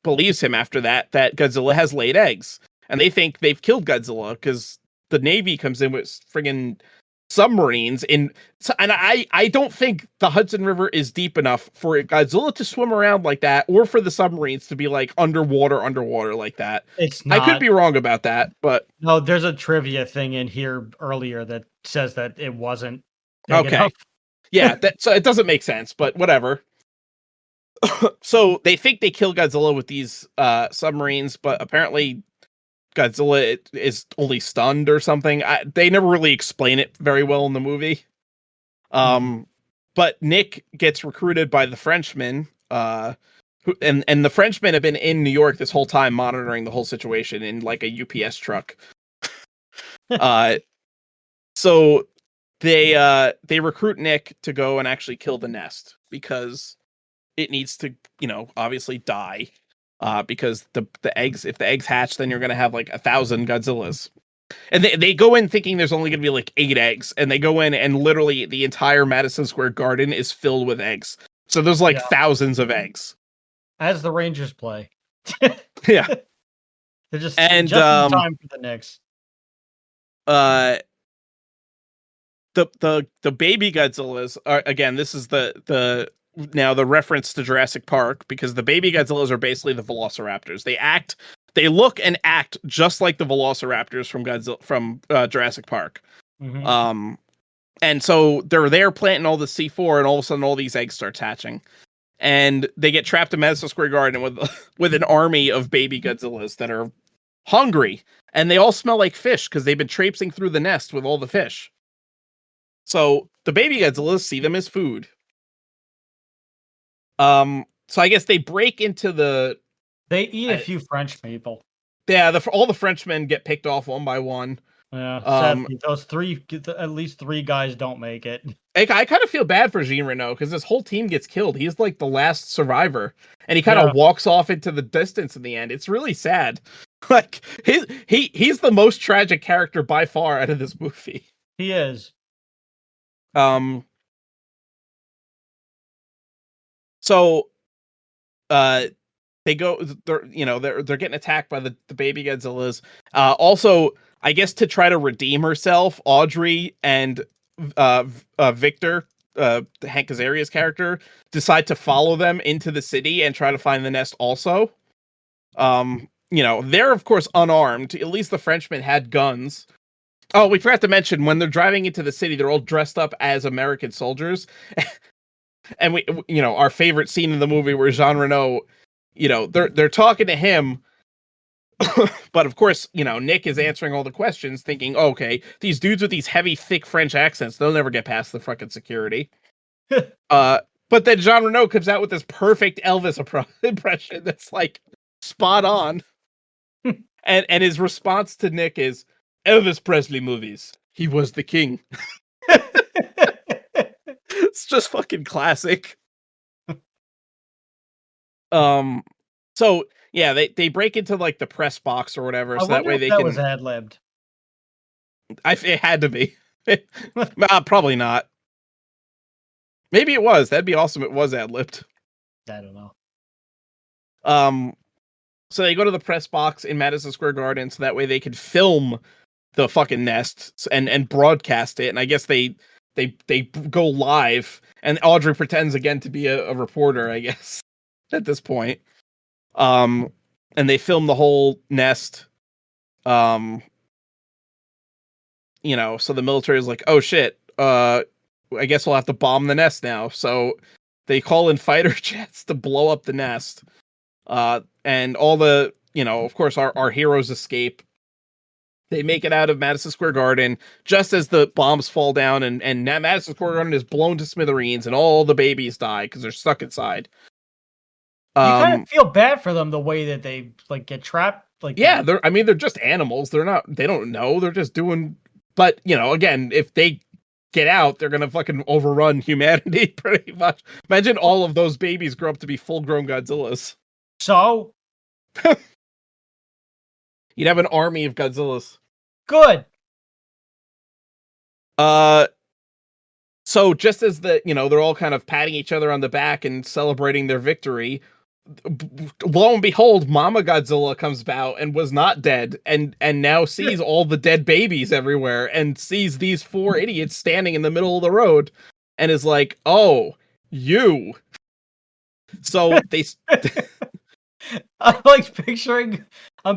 him after that Godzilla has laid eggs. And they think they've killed Godzilla because the Navy comes in with friggin' submarines and I don't think the Hudson River is deep enough for Godzilla to swim around like that or for the submarines to be like underwater like that. It's not. I could be wrong about that, but no, there's a trivia thing in here earlier that says that it wasn't okay enough. Yeah, so it doesn't make sense, but whatever. So they think they kill Godzilla with these submarines, but apparently Godzilla is only stunned or something. They never really explain it very well in the movie. But Nick gets recruited by the Frenchmen, and the Frenchmen have been in New York this whole time monitoring the whole situation in like a UPS truck. So they recruit Nick to go and actually kill the nest because it needs to, obviously die. Because the eggs, if the eggs hatch, then you're going to have like 1,000 Godzillas. And they go in thinking there's only going to be like 8 eggs. And they go in and literally the entire Madison Square Garden is filled with eggs. So there's like thousands of eggs. As the Rangers play. Yeah. They're just in time for the Knicks. The baby Godzillas are, again, this is the reference to Jurassic Park, because the baby Godzillas are basically the Velociraptors. They look and act just like the Velociraptors from Jurassic Park. Mm-hmm. And so they're there planting all the C4, and all of a sudden all these eggs start hatching, and they get trapped in Madison Square Garden with an army of baby Godzillas that are hungry, and they all smell like fish because they've been traipsing through the nest with all the fish. So the baby Godzillas see them as food. So I guess they break into the. They eat a few French people. Yeah, all the Frenchmen get picked off one by one. Yeah, sadly, those at least 3 guys don't make it. I kind of feel bad for Jean Reno because this whole team gets killed. He's like the last survivor, and he kind of walks off into the distance in the end. It's really sad. Like he's the most tragic character by far out of this movie. He is. So, they go. They're getting attacked by the baby Godzillas. Also, I guess to try to redeem herself, Audrey and Victor, Hank Azaria's character, decide to follow them into the city and try to find the nest. Also, they're of course unarmed. At least the Frenchmen had guns. Oh, we forgot to mention when they're driving into the city, they're all dressed up as American soldiers. And our favorite scene in the movie where Jean Reno, they're talking to him, but of course, Nick is answering all the questions thinking, oh, okay, these dudes with these heavy, thick French accents, they'll never get past the fucking security. But then Jean Reno comes out with this perfect Elvis impression that's like spot on. and his response to Nick is, Elvis Presley movies. He was the king. It's just fucking classic. So yeah, they break into like the press box or whatever, so that way they can. Was ad-libbed. It had to be. Probably not. Maybe it was. That'd be awesome. It was ad-libbed. I don't know. So they go to the press box in Madison Square Garden, so that way they could film the fucking nest and broadcast it. And I guess they go live, and Audrey pretends again to be a reporter, I guess, at this point. And they film the whole nest. So the military is like, oh shit, I guess we'll have to bomb the nest now. So they call in fighter jets to blow up the nest. And all the, of course our heroes escape. They make it out of Madison Square Garden just as the bombs fall down, and Madison Square Garden is blown to smithereens, and all the babies die because they're stuck inside. You kind of feel bad for them the way that they like get trapped. Like they're just animals. They don't know. They're just doing. But again, if they get out, they're gonna fucking overrun humanity pretty much. Imagine all of those babies grow up to be full-grown Godzillas. So you'd have an army of Godzillas. Good. So just as they're all kind of patting each other on the back and celebrating their victory, lo and behold, Mama Godzilla comes out and was not dead, and now sees all the dead babies everywhere, and sees these 4 idiots standing in the middle of the road, and is like, "Oh, you." So they. I'm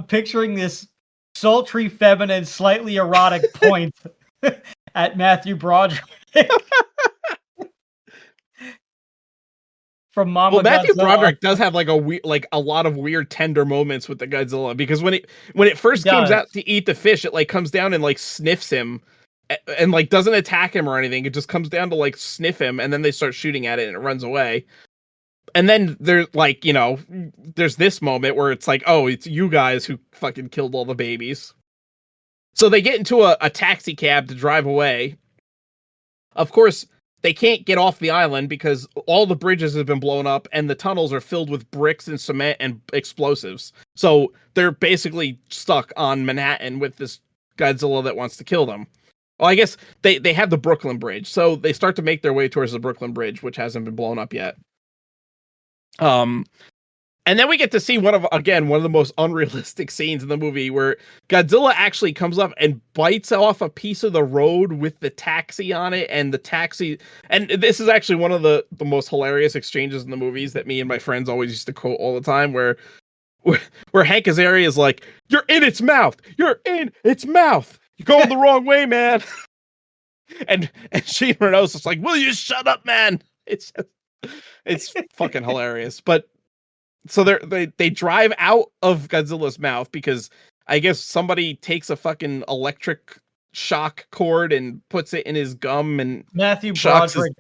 picturing this sultry, feminine, slightly erotic point at Matthew Broderick from Mama Godzilla. Matthew Broderick does have like a lot of weird tender moments with the Godzilla, because when it first comes out to eat the fish, it like comes down and like sniffs him and like doesn't attack him or anything. It just comes down to like sniff him, and then they start shooting at it and it runs away. And then there's like, there's this moment where it's like, oh, it's you guys who fucking killed all the babies. So they get into a taxi cab to drive away. Of course, they can't get off the island because all the bridges have been blown up and the tunnels are filled with bricks and cement and explosives. So they're basically stuck on Manhattan with this Godzilla that wants to kill them. Well, I guess they have the Brooklyn Bridge. So they start to make their way towards the Brooklyn Bridge, which hasn't been blown up yet. And then we get to see one of the most unrealistic scenes in the movie, where Godzilla actually comes up and bites off a piece of the road with the taxi on it, and the taxi. And this is actually one of the most hilarious exchanges in the movies that me and my friends always used to quote all the time, where Hank Azaria is like, "You're in its mouth. You're in its mouth. You're going the wrong way, man." And Jean Reno's just like, "Will you shut up, man?" It's fucking hilarious. But so they drive out of Godzilla's mouth because I guess somebody takes a fucking electric shock cord and puts it in his gum and Matthew shocks his. Broderick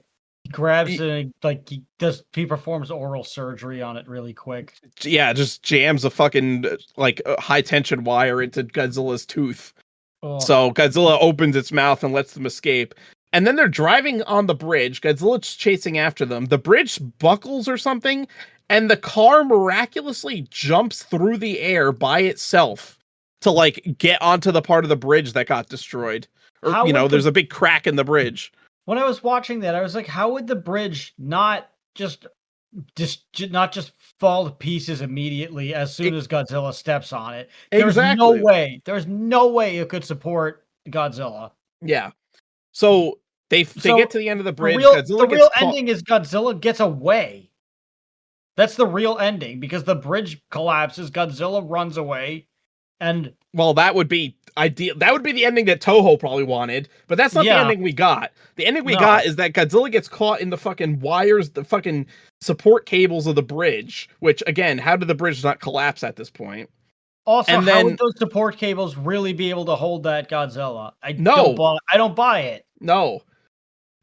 grabs it and he performs oral surgery on it really quick. Yeah, just jams a fucking like a high tension wire into Godzilla's tooth. Oh. So Godzilla opens its mouth and lets them escape. And then they're driving on the bridge. Godzilla's chasing after them. The bridge buckles or something, and the car miraculously jumps through the air by itself to like get onto the part of the bridge that got destroyed. Or there's a big crack in the bridge. When I was watching that, I was like, how would the bridge not just fall to pieces immediately as soon as Godzilla steps on it? There's no way. There's no way it could support Godzilla. Yeah. So they get to the end of the bridge. The real ending is Godzilla gets away. That's the real ending because the bridge collapses, Godzilla runs away, and that would be ideal. That would be the ending that Toho probably wanted, but that's not the ending we got. The ending we got is that Godzilla gets caught in the fucking wires, the fucking support cables of the bridge, which again, how did the bridge not collapse at this point? Also, how would those support cables really be able to hold that Godzilla? I don't buy it. No.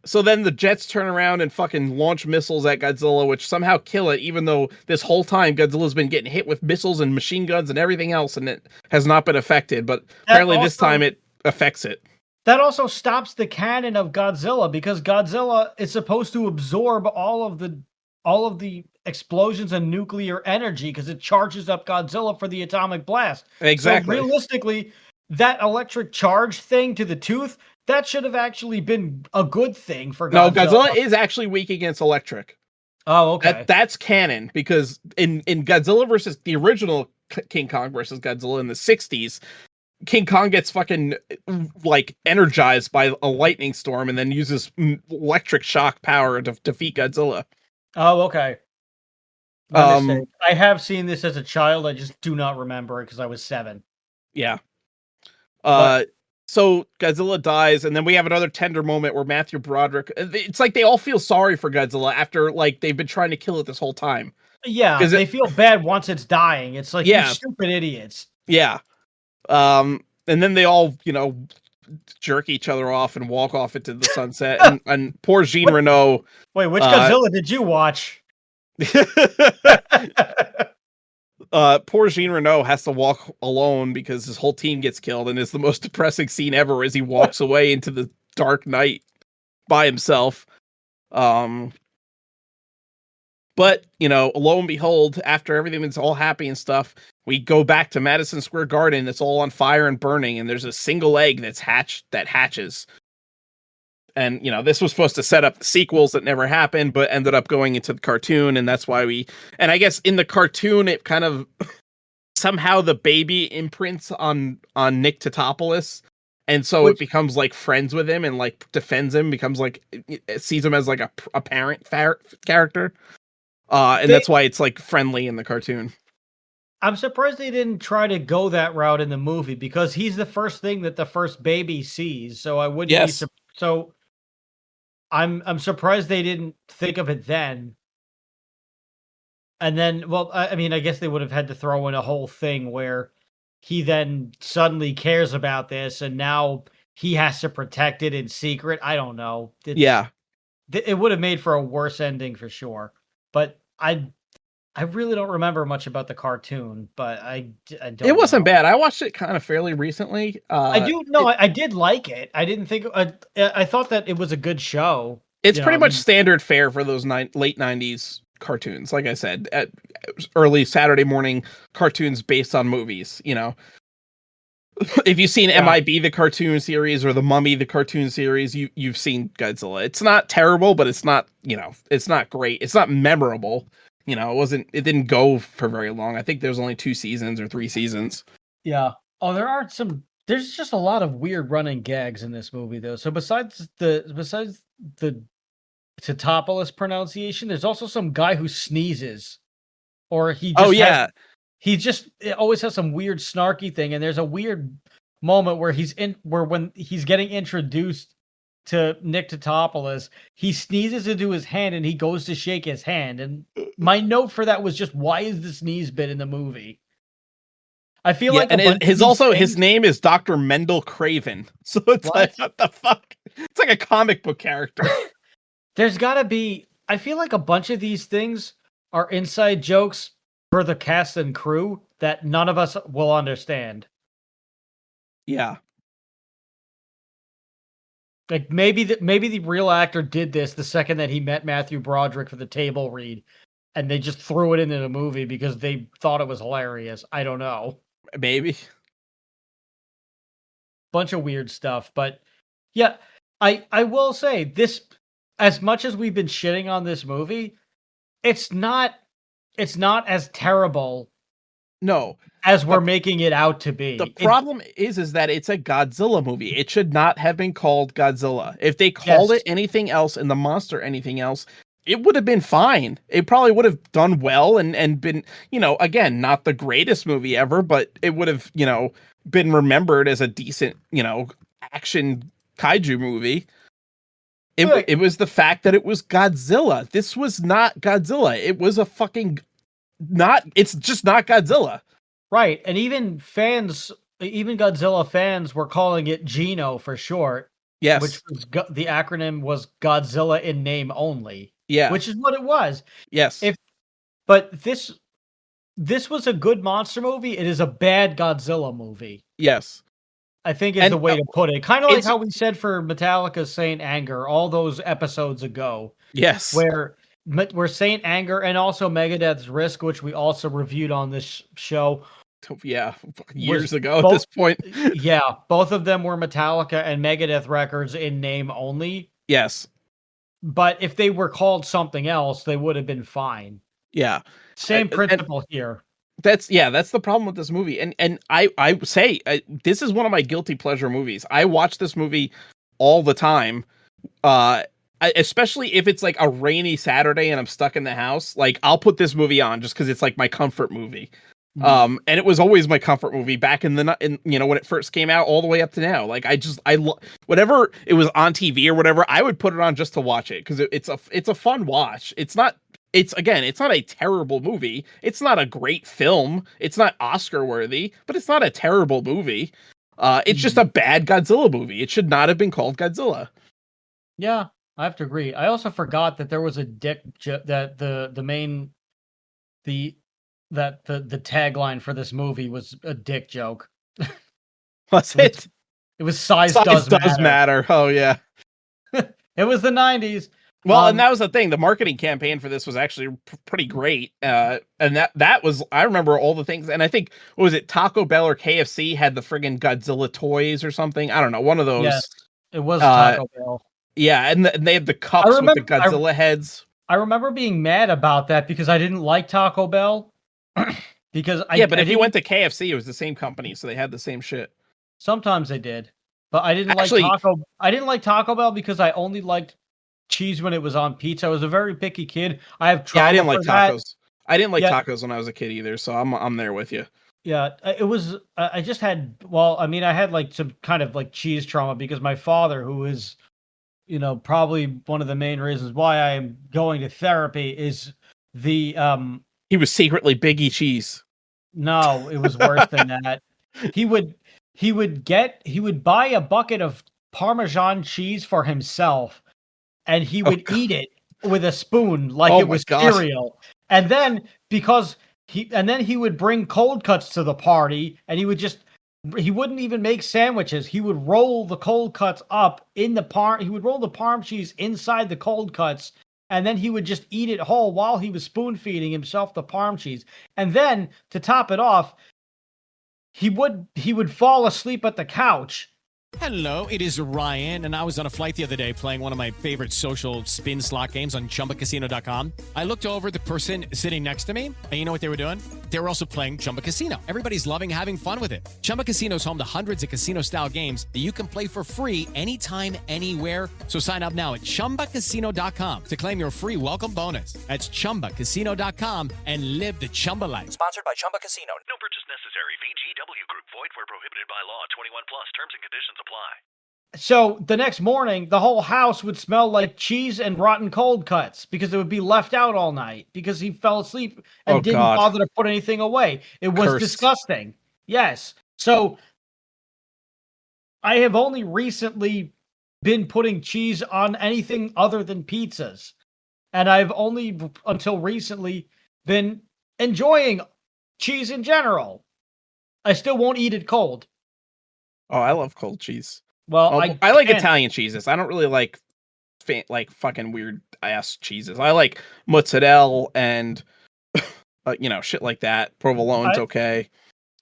So then the jets turn around and fucking launch missiles at Godzilla, which somehow kill it, even though this whole time Godzilla's been getting hit with missiles and machine guns and everything else, and it has not been affected. But apparently this time it affects it. That also stops the cannon of Godzilla because Godzilla is supposed to absorb all of the explosions and nuclear energy because it charges up Godzilla for the atomic blast. Exactly. So realistically, that electric charge thing to the tooth, that should have actually been a good thing for Godzilla. No, Godzilla is actually weak against electric. Oh, okay. That's canon because in Godzilla versus the original King Kong versus Godzilla in the 60s, King Kong gets fucking like energized by a lightning storm and then uses electric shock power to defeat Godzilla. Oh, okay. I have seen this as a child. I just do not remember it because I was 7. Yeah. So Godzilla dies, and then we have another tender moment where Matthew Broderick. It's like they all feel sorry for Godzilla after like they've been trying to kill it this whole time. Yeah, they feel bad once it's dying. It's like, you stupid idiots. Yeah. And then they all, jerk each other off and walk off into the sunset. and poor Jean Reno. Wait, which Godzilla did you watch? Poor Jean Reno has to walk alone because his whole team gets killed, and it's the most depressing scene ever as he walks away into the dark night by himself. But, lo and behold, after everything is all happy and stuff, we go back to Madison Square Garden. It's all on fire and burning, and there's a single egg that hatches. And, this was supposed to set up the sequels that never happened, but ended up going into the cartoon. And that's why and I guess in the cartoon, it kind of somehow the baby imprints on Nick Totopoulos. And so it becomes like friends with him and like defends him, becomes like, it sees him as like a parent character. And that's why it's like friendly in the cartoon. I'm surprised they didn't try to go that route in the movie because he's the first thing that the first baby sees. So I wouldn't be so I'm surprised they didn't think of it then. And then, I mean, I guess they would have had to throw in a whole thing where he then suddenly cares about this and now he has to protect it in secret. I don't know. It would have made for a worse ending for sure. But I really don't remember much about the cartoon, but I don't. It wasn't bad. I watched it kind of fairly recently. I did like it. I didn't think. I thought that it was a good show. It's pretty much standard fare for those late 90s cartoons. Like I said, at early Saturday morning cartoons based on movies. If you've seen MIB the cartoon series or the Mummy the cartoon series, you've seen Godzilla. It's not terrible, but it's not it's not great. It's not memorable. It didn't go for very long. I think there's only 2 seasons or 3 seasons. Yeah. Oh, there's just a lot of weird running gags in this movie though. So besides the Totopoulos pronunciation, there's also some guy who sneezes. Or he just always has some weird snarky thing, and there's a weird moment where when he's getting introduced to Nick Totopoulos, he sneezes into his hand and he goes to shake his hand. And my note for that was just, why is the sneeze bit in the movie? I feel Yeah, like and a bunch of his these also his things- name is Dr. Mendel Craven. So it's like, what the fuck? It's like a comic book character. There's got to be. I feel like a bunch of these things are inside jokes for the cast and crew that none of us will understand. Yeah. Like maybe the real actor did this the second that he met Matthew Broderick for the table read, and they just threw it into the movie because they thought it was hilarious. I don't know. Maybe. Bunch of weird stuff, but yeah, I will say this. As much as we've been shitting on this movie, it's not as terrible. No, as we're making it out to be. The problem is that it's a Godzilla movie. It should not have been called Godzilla. If they called it anything else and the monster anything else, it would have been fine. It probably would have done well and been, again, not the greatest movie ever, but it would have, been remembered as a decent, action kaiju movie. It was the fact that it was Godzilla. This was not Godzilla. It was a fucking it's just not Godzilla. Right. And even Godzilla fans were calling it Gino for short. Yes. Which was the acronym was Godzilla in name only. Yeah. Which is what it was. Yes. But this was a good monster movie. It is a bad Godzilla movie. Yes. I think is the way to put it. Kind of like how we said for Metallica's Saint Anger all those episodes ago. Yes. Where Saint Anger and also Megadeth's Risk, which we also reviewed on this show. Yeah, years ago at this point. Yeah, both of them were Metallica and Megadeth records in name only. Yes. But if they were called something else, they would have been fine. Yeah. Same principle here. That's the problem with this movie. And I say, this is one of my guilty pleasure movies. I watch this movie all the time. Especially if it's like a rainy Saturday and I'm stuck in the house, like I'll put this movie on just because it's like my comfort movie. And it was always my comfort movie back in when it first came out all the way up to now. Like whatever it was on TV or whatever, I would put it on just to watch it because it's a fun watch. It's not a terrible movie. It's not a great film. It's not Oscar worthy, but it's not a terrible movie. It's just a bad Godzilla movie. It should not have been called Godzilla. Yeah. I have to agree. I also forgot that there was a dick that the tagline for this movie was a dick joke. Was it? It was size does matter. Oh yeah. It was the 90s. Well, and that was the thing. The marketing campaign for this was actually pretty great. And that was, I remember all the things. And I think, what was it, Taco Bell or KFC had the friggin' Godzilla toys or something? I don't know. One of those. Yes, it was Taco Bell. Yeah, and they had the cups with the Godzilla heads. I remember being mad about that because I didn't like Taco Bell. But if you went to KFC, it was the same company, so they had the same shit. Sometimes they did, but I didn't like Taco Bell because I only liked cheese when it was on pizza. I was a very picky kid. I have trauma. Yeah, I didn't like tacos. That. I didn't like tacos when I was a kid either, so I'm there with you. Yeah, it was. I just had. Well, I mean, I had like some kind of like cheese trauma because my father, who is, probably one of the main reasons why I am going to therapy, is the He was secretly Biggie Cheese. No, it was worse than that. He would buy a bucket of Parmesan cheese for himself, and he would eat it with a spoon like it was cereal. And then he would bring cold cuts to the party, and he wouldn't even make sandwiches. He would roll the cold cuts up in he would roll the parm cheese inside the cold cuts, and then he would just eat it whole while he was spoon feeding himself the parm cheese. And then to top it off, he would fall asleep at the couch. Hello, it is Ryan, and I was on a flight the other day playing one of my favorite social spin slot games on ChumbaCasino.com. I looked over the person sitting next to me, and you know what they were doing? They were also playing Chumba Casino. Everybody's loving having fun with it. Chumba Casino is home to hundreds of casino-style games that you can play for free anytime, anywhere. So sign up now at ChumbaCasino.com to claim your free welcome bonus. That's ChumbaCasino.com and live the Chumba life. Sponsored by Chumba Casino. No purchase necessary. VGW Group. Void where prohibited by law. 21 plus. Terms and conditions apply. So the next morning, the whole house would smell like cheese and rotten cold cuts because it would be left out all night because he fell asleep and didn't bother to put anything away. It was disgusting. Yes. So I have only recently been putting cheese on anything other than pizzas. And I've only until recently been enjoying cheese in general. I still won't eat it cold. Oh, I love cold cheese. Well, I like can't. Italian cheeses. I don't really like fucking weird ass cheeses. I like mozzarella and shit like that. Provolone's okay.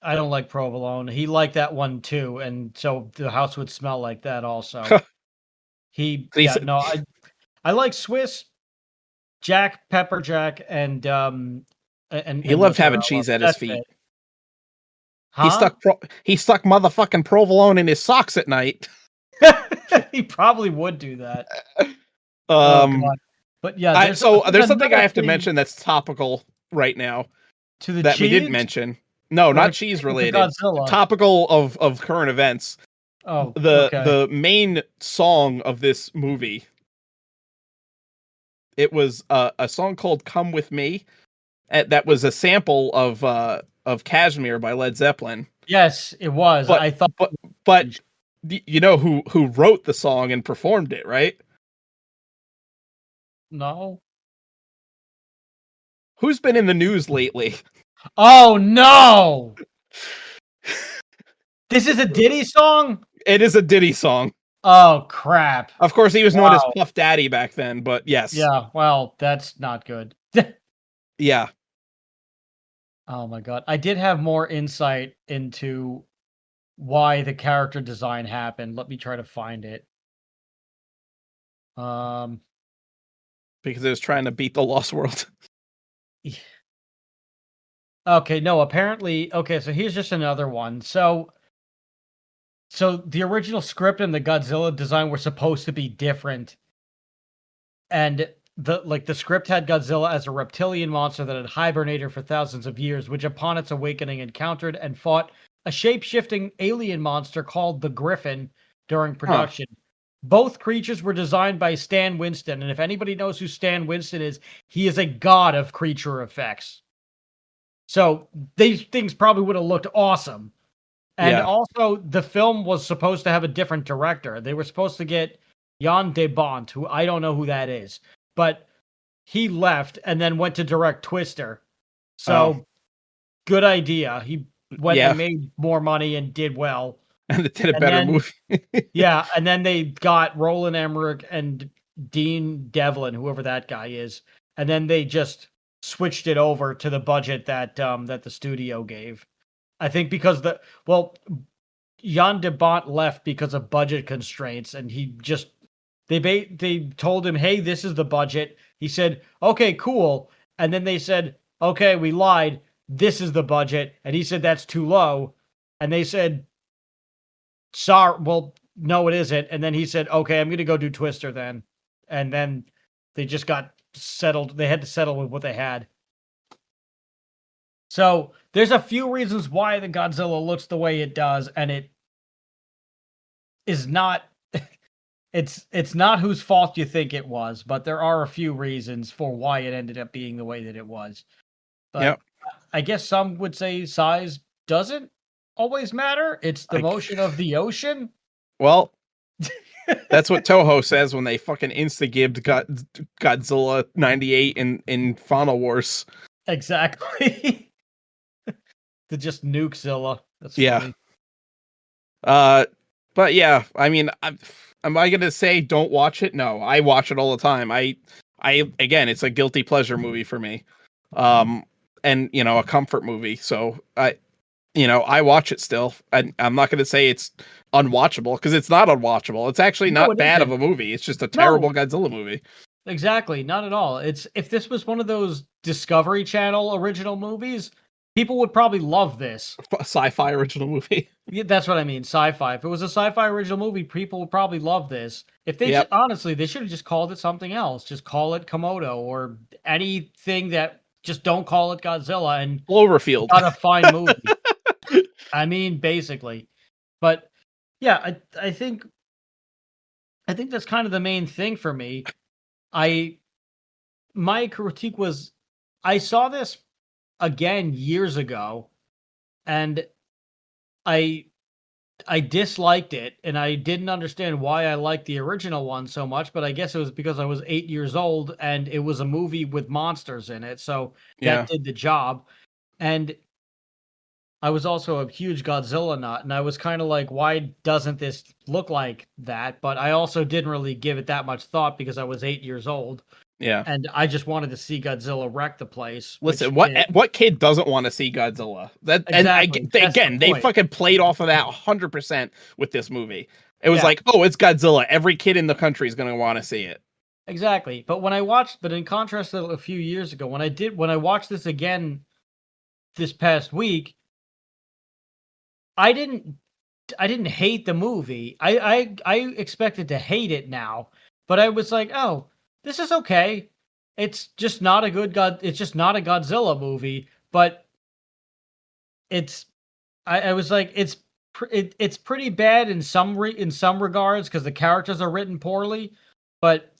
I don't like provolone. He liked that one too, and so the house would smell like that also. I like Swiss, Jack, Pepper Jack, and he loved having mozzarella. cheese at his That's feet. it. Huh? He stuck motherfucking provolone in his socks at night. He probably would do that. Oh God. But yeah, there's something I have to mention that's topical right now to the that cheese? we didn't mention. No, not cheese related. Topical of current events. Oh, the main song of this movie. It was a song called "Come With Me," that was a sample of "Kashmir" by Led Zeppelin. Yes, it was. But, I thought, but you know who wrote the song and performed it, right? No. Who's been in the news lately? Oh no! This is a Diddy song? It is a Diddy song. Oh crap. Of course he was known as Puff Daddy back then, but yes. Yeah, well, that's not good. Yeah. Oh my god. I did have more insight into why the character design happened. Let me try to find it. Because it was trying to beat the Lost World. Okay, no, apparently, okay, so here's just another one. So the original script and the Godzilla design were supposed to be different. And the script had Godzilla as a reptilian monster that had hibernated for thousands of years, which upon its awakening encountered and fought a shape-shifting alien monster called the Griffin during production. Both creatures were designed by Stan Winston, and if anybody knows who Stan Winston is, he is a god of creature effects. So these things probably would have looked awesome. And also, the film was supposed to have a different director. They were supposed to get Jan de Bont, who I don't know who that is, but he left and then went to direct Twister. So, good idea. He went and made more money and did well. And it did a better movie. Yeah, and then they got Roland Emmerich and Dean Devlin, whoever that guy is, and then they just switched it over to the budget that that the studio gave. I think because Jan de Bont left because of budget constraints, and he just they told him, "Hey, this is the budget." He said, "Okay, cool," and then they said, "Okay, we lied. This is the budget," and he said, "That's too low," and they said, "Sorry, well, no, it isn't," and then he said, "Okay, I'm going to go do Twister then," and then they just got settled. They had to settle with what they had. So there's a few reasons why the Godzilla looks the way it does, and it is not. It's not whose fault you think it was, but there are a few reasons for why it ended up being the way that it was. But I guess some would say size doesn't always matter. It's the motion of the ocean. Well, that's what Toho says when they fucking insta-gibbed Godzilla 98 in Final Wars. Exactly. To just nuke Zilla. That's yeah. funny. But yeah, I mean, am I gonna say don't watch it? No, I watch it all the time. I again, it's a guilty pleasure movie for me, and a comfort movie. So I watch it still. I'm not gonna say it's unwatchable because it's not unwatchable. It's actually not bad of a movie. It's just a terrible Godzilla movie. Exactly, not at all. If this was one of those Discovery Channel original movies, people would probably love this. Sci-fi original movie. Yeah, that's what I mean. Sci-fi. If it was a sci-fi original movie, people would probably love this. If they honestly, they should have just called it something else. Just call it Komodo or anything that. Just don't call it Godzilla and Cloverfield. Not a fine movie. I mean, basically. But yeah, I think that's kind of the main thing for me. My critique was I saw this again years ago, and I disliked it, and I didn't understand why I liked the original one so much, but I guess it was because I was 8 years old, and it was a movie with monsters in it, so Yeah. that did the job. And I was also a huge Godzilla nut, and I was kind of like, why doesn't this look like that? But I also didn't really give it that much thought because I was 8 years old, Yeah. and I just wanted to see Godzilla wreck the place. Listen, which it- what kid doesn't want to see Godzilla? Exactly, that's the They point. fucking played off of that 100% with this movie. It was Yeah. like, oh, it's Godzilla. Every kid in the country is going to want to see it. Exactly. But in contrast to a few years ago, when I watched this again this past week, I didn't hate the movie. I expected to hate it now, but I was like, oh, this is okay. It's just not a Godzilla movie, but I was like, it's pretty bad in some regards because the characters are written poorly, but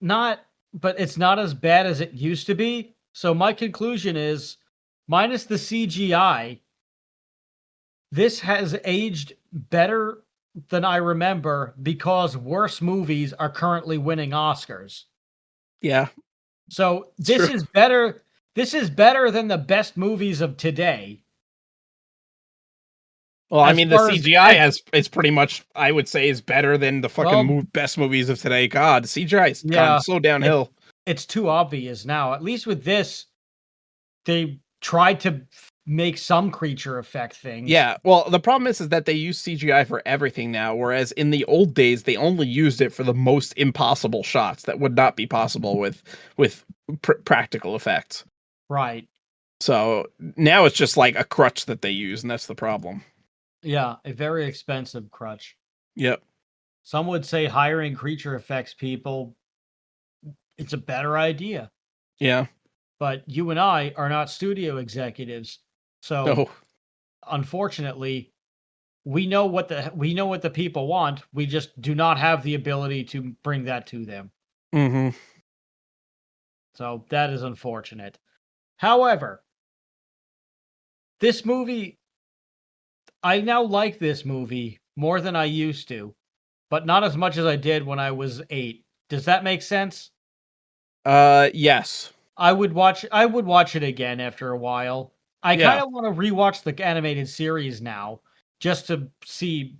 it's not as bad as it used to be. So my conclusion is, minus the CGI, this has aged better than I remember because worse movies are currently winning Oscars. Yeah. So It's this true. is better. This is better than the best movies of today. Well, I As mean, the far as- CGI is pretty much, I would say, is better than the fucking Well, best movies of today. God, the CGI's Yeah, gone so downhill. It's too obvious now. At least with this, they tried to make some creature effect things. Yeah, well, the problem is that they use CGI for everything now, whereas in the old days they only used it for the most impossible shots that would not be possible with practical effects. Right. So now it's just like a crutch that they use, and that's the problem. Yeah, a very expensive crutch. Yep. Some would say hiring creature effects people, it's a better idea. Yeah. But you and I are not studio executives. So No. unfortunately, we know what the people want. We just do not have the ability to bring that to them. Mm-hmm. So that is unfortunate. However, this movie, I now like this movie more than I used to, but not as much as I did when I was 8. Does that make sense? Yes. I would watch it again after a while. I Yeah. kind of want to rewatch the animated series now just to see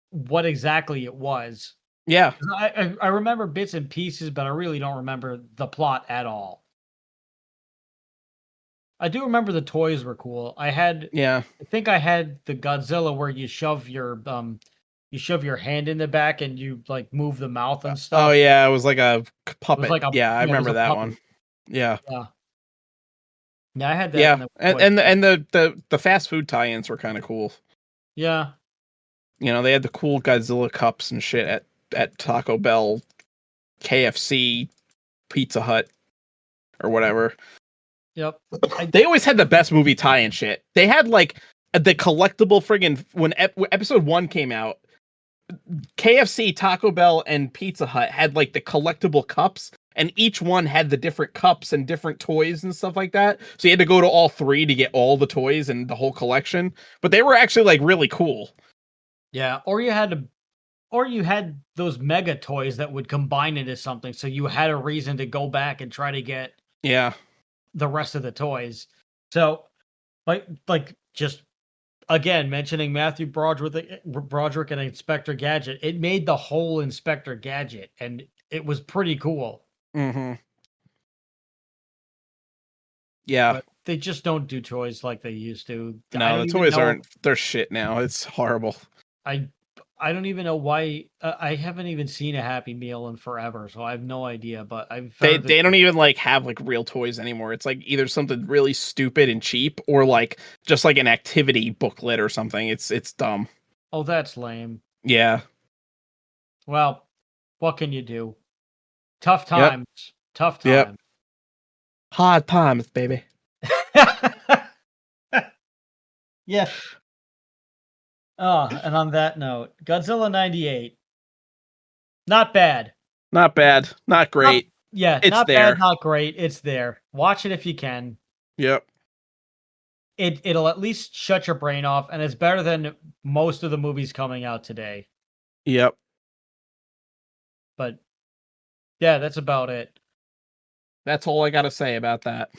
what exactly it was. Yeah. 'Cause I remember bits and pieces, but I really don't remember the plot at all. I do remember the toys were cool. I think I had the Godzilla where you shove your hand in the back and you like move the mouth and stuff. Oh yeah, it was like a puppet. like a- yeah, I yeah, it was remember a that puppet. one. Yeah. Yeah. Yeah, I had that. Yeah, in the and toy. the fast food tie-ins were kind of cool. Yeah. You know, they had the cool Godzilla cups and shit at Taco Bell, KFC, Pizza Hut, or whatever. Yep. They always had the best movie tie-in shit. They had like the collectible friggin' when episode 1 came out, KFC, Taco Bell, and Pizza Hut had like the collectible cups, and each one had the different cups and different toys and stuff like that. So you had to go to all 3 to get all the toys and the whole collection. But they were actually like really cool. Yeah, or you had those mega toys that would combine into something, so you had a reason to go back and try to get Yeah. the rest of the toys. So, like just again mentioning Matthew Broderick and Inspector Gadget, it made the whole Inspector Gadget, and it was pretty cool. Mm-hmm. Yeah. But they just don't do toys like they used to. No, the toys aren't. They're shit now. It's horrible. I don't even know why. I haven't even seen a Happy Meal in forever, so I have no idea. But They don't even like have like real toys anymore. It's like either something really stupid and cheap, or like just like an activity booklet or something. It's dumb. Oh, that's lame. Yeah. Well, what can you do? Tough times. Yep. Tough Yep. times. Hard times, baby. Yeah. Oh, and on that note, Godzilla 98. Not bad. Not bad. Not great. Yeah, it's not there. bad, not great. It's there. Watch it if you can. Yep. it'll at least shut your brain off, and it's better than most of the movies coming out today. Yep. But yeah, that's about it. That's all I got to say about that.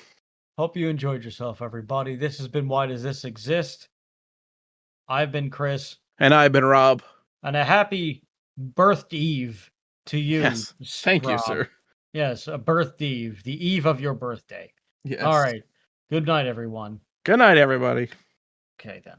Hope you enjoyed yourself, everybody. This has been Why Does This Exist? I've been Chris. And I've been Rob. And a happy birth eve to you. Yes. Thank Rob. you, sir. Yes, a birth eve. The eve of your birthday. Yes. All right. Good night, everyone. Good night, everybody. Okay, then.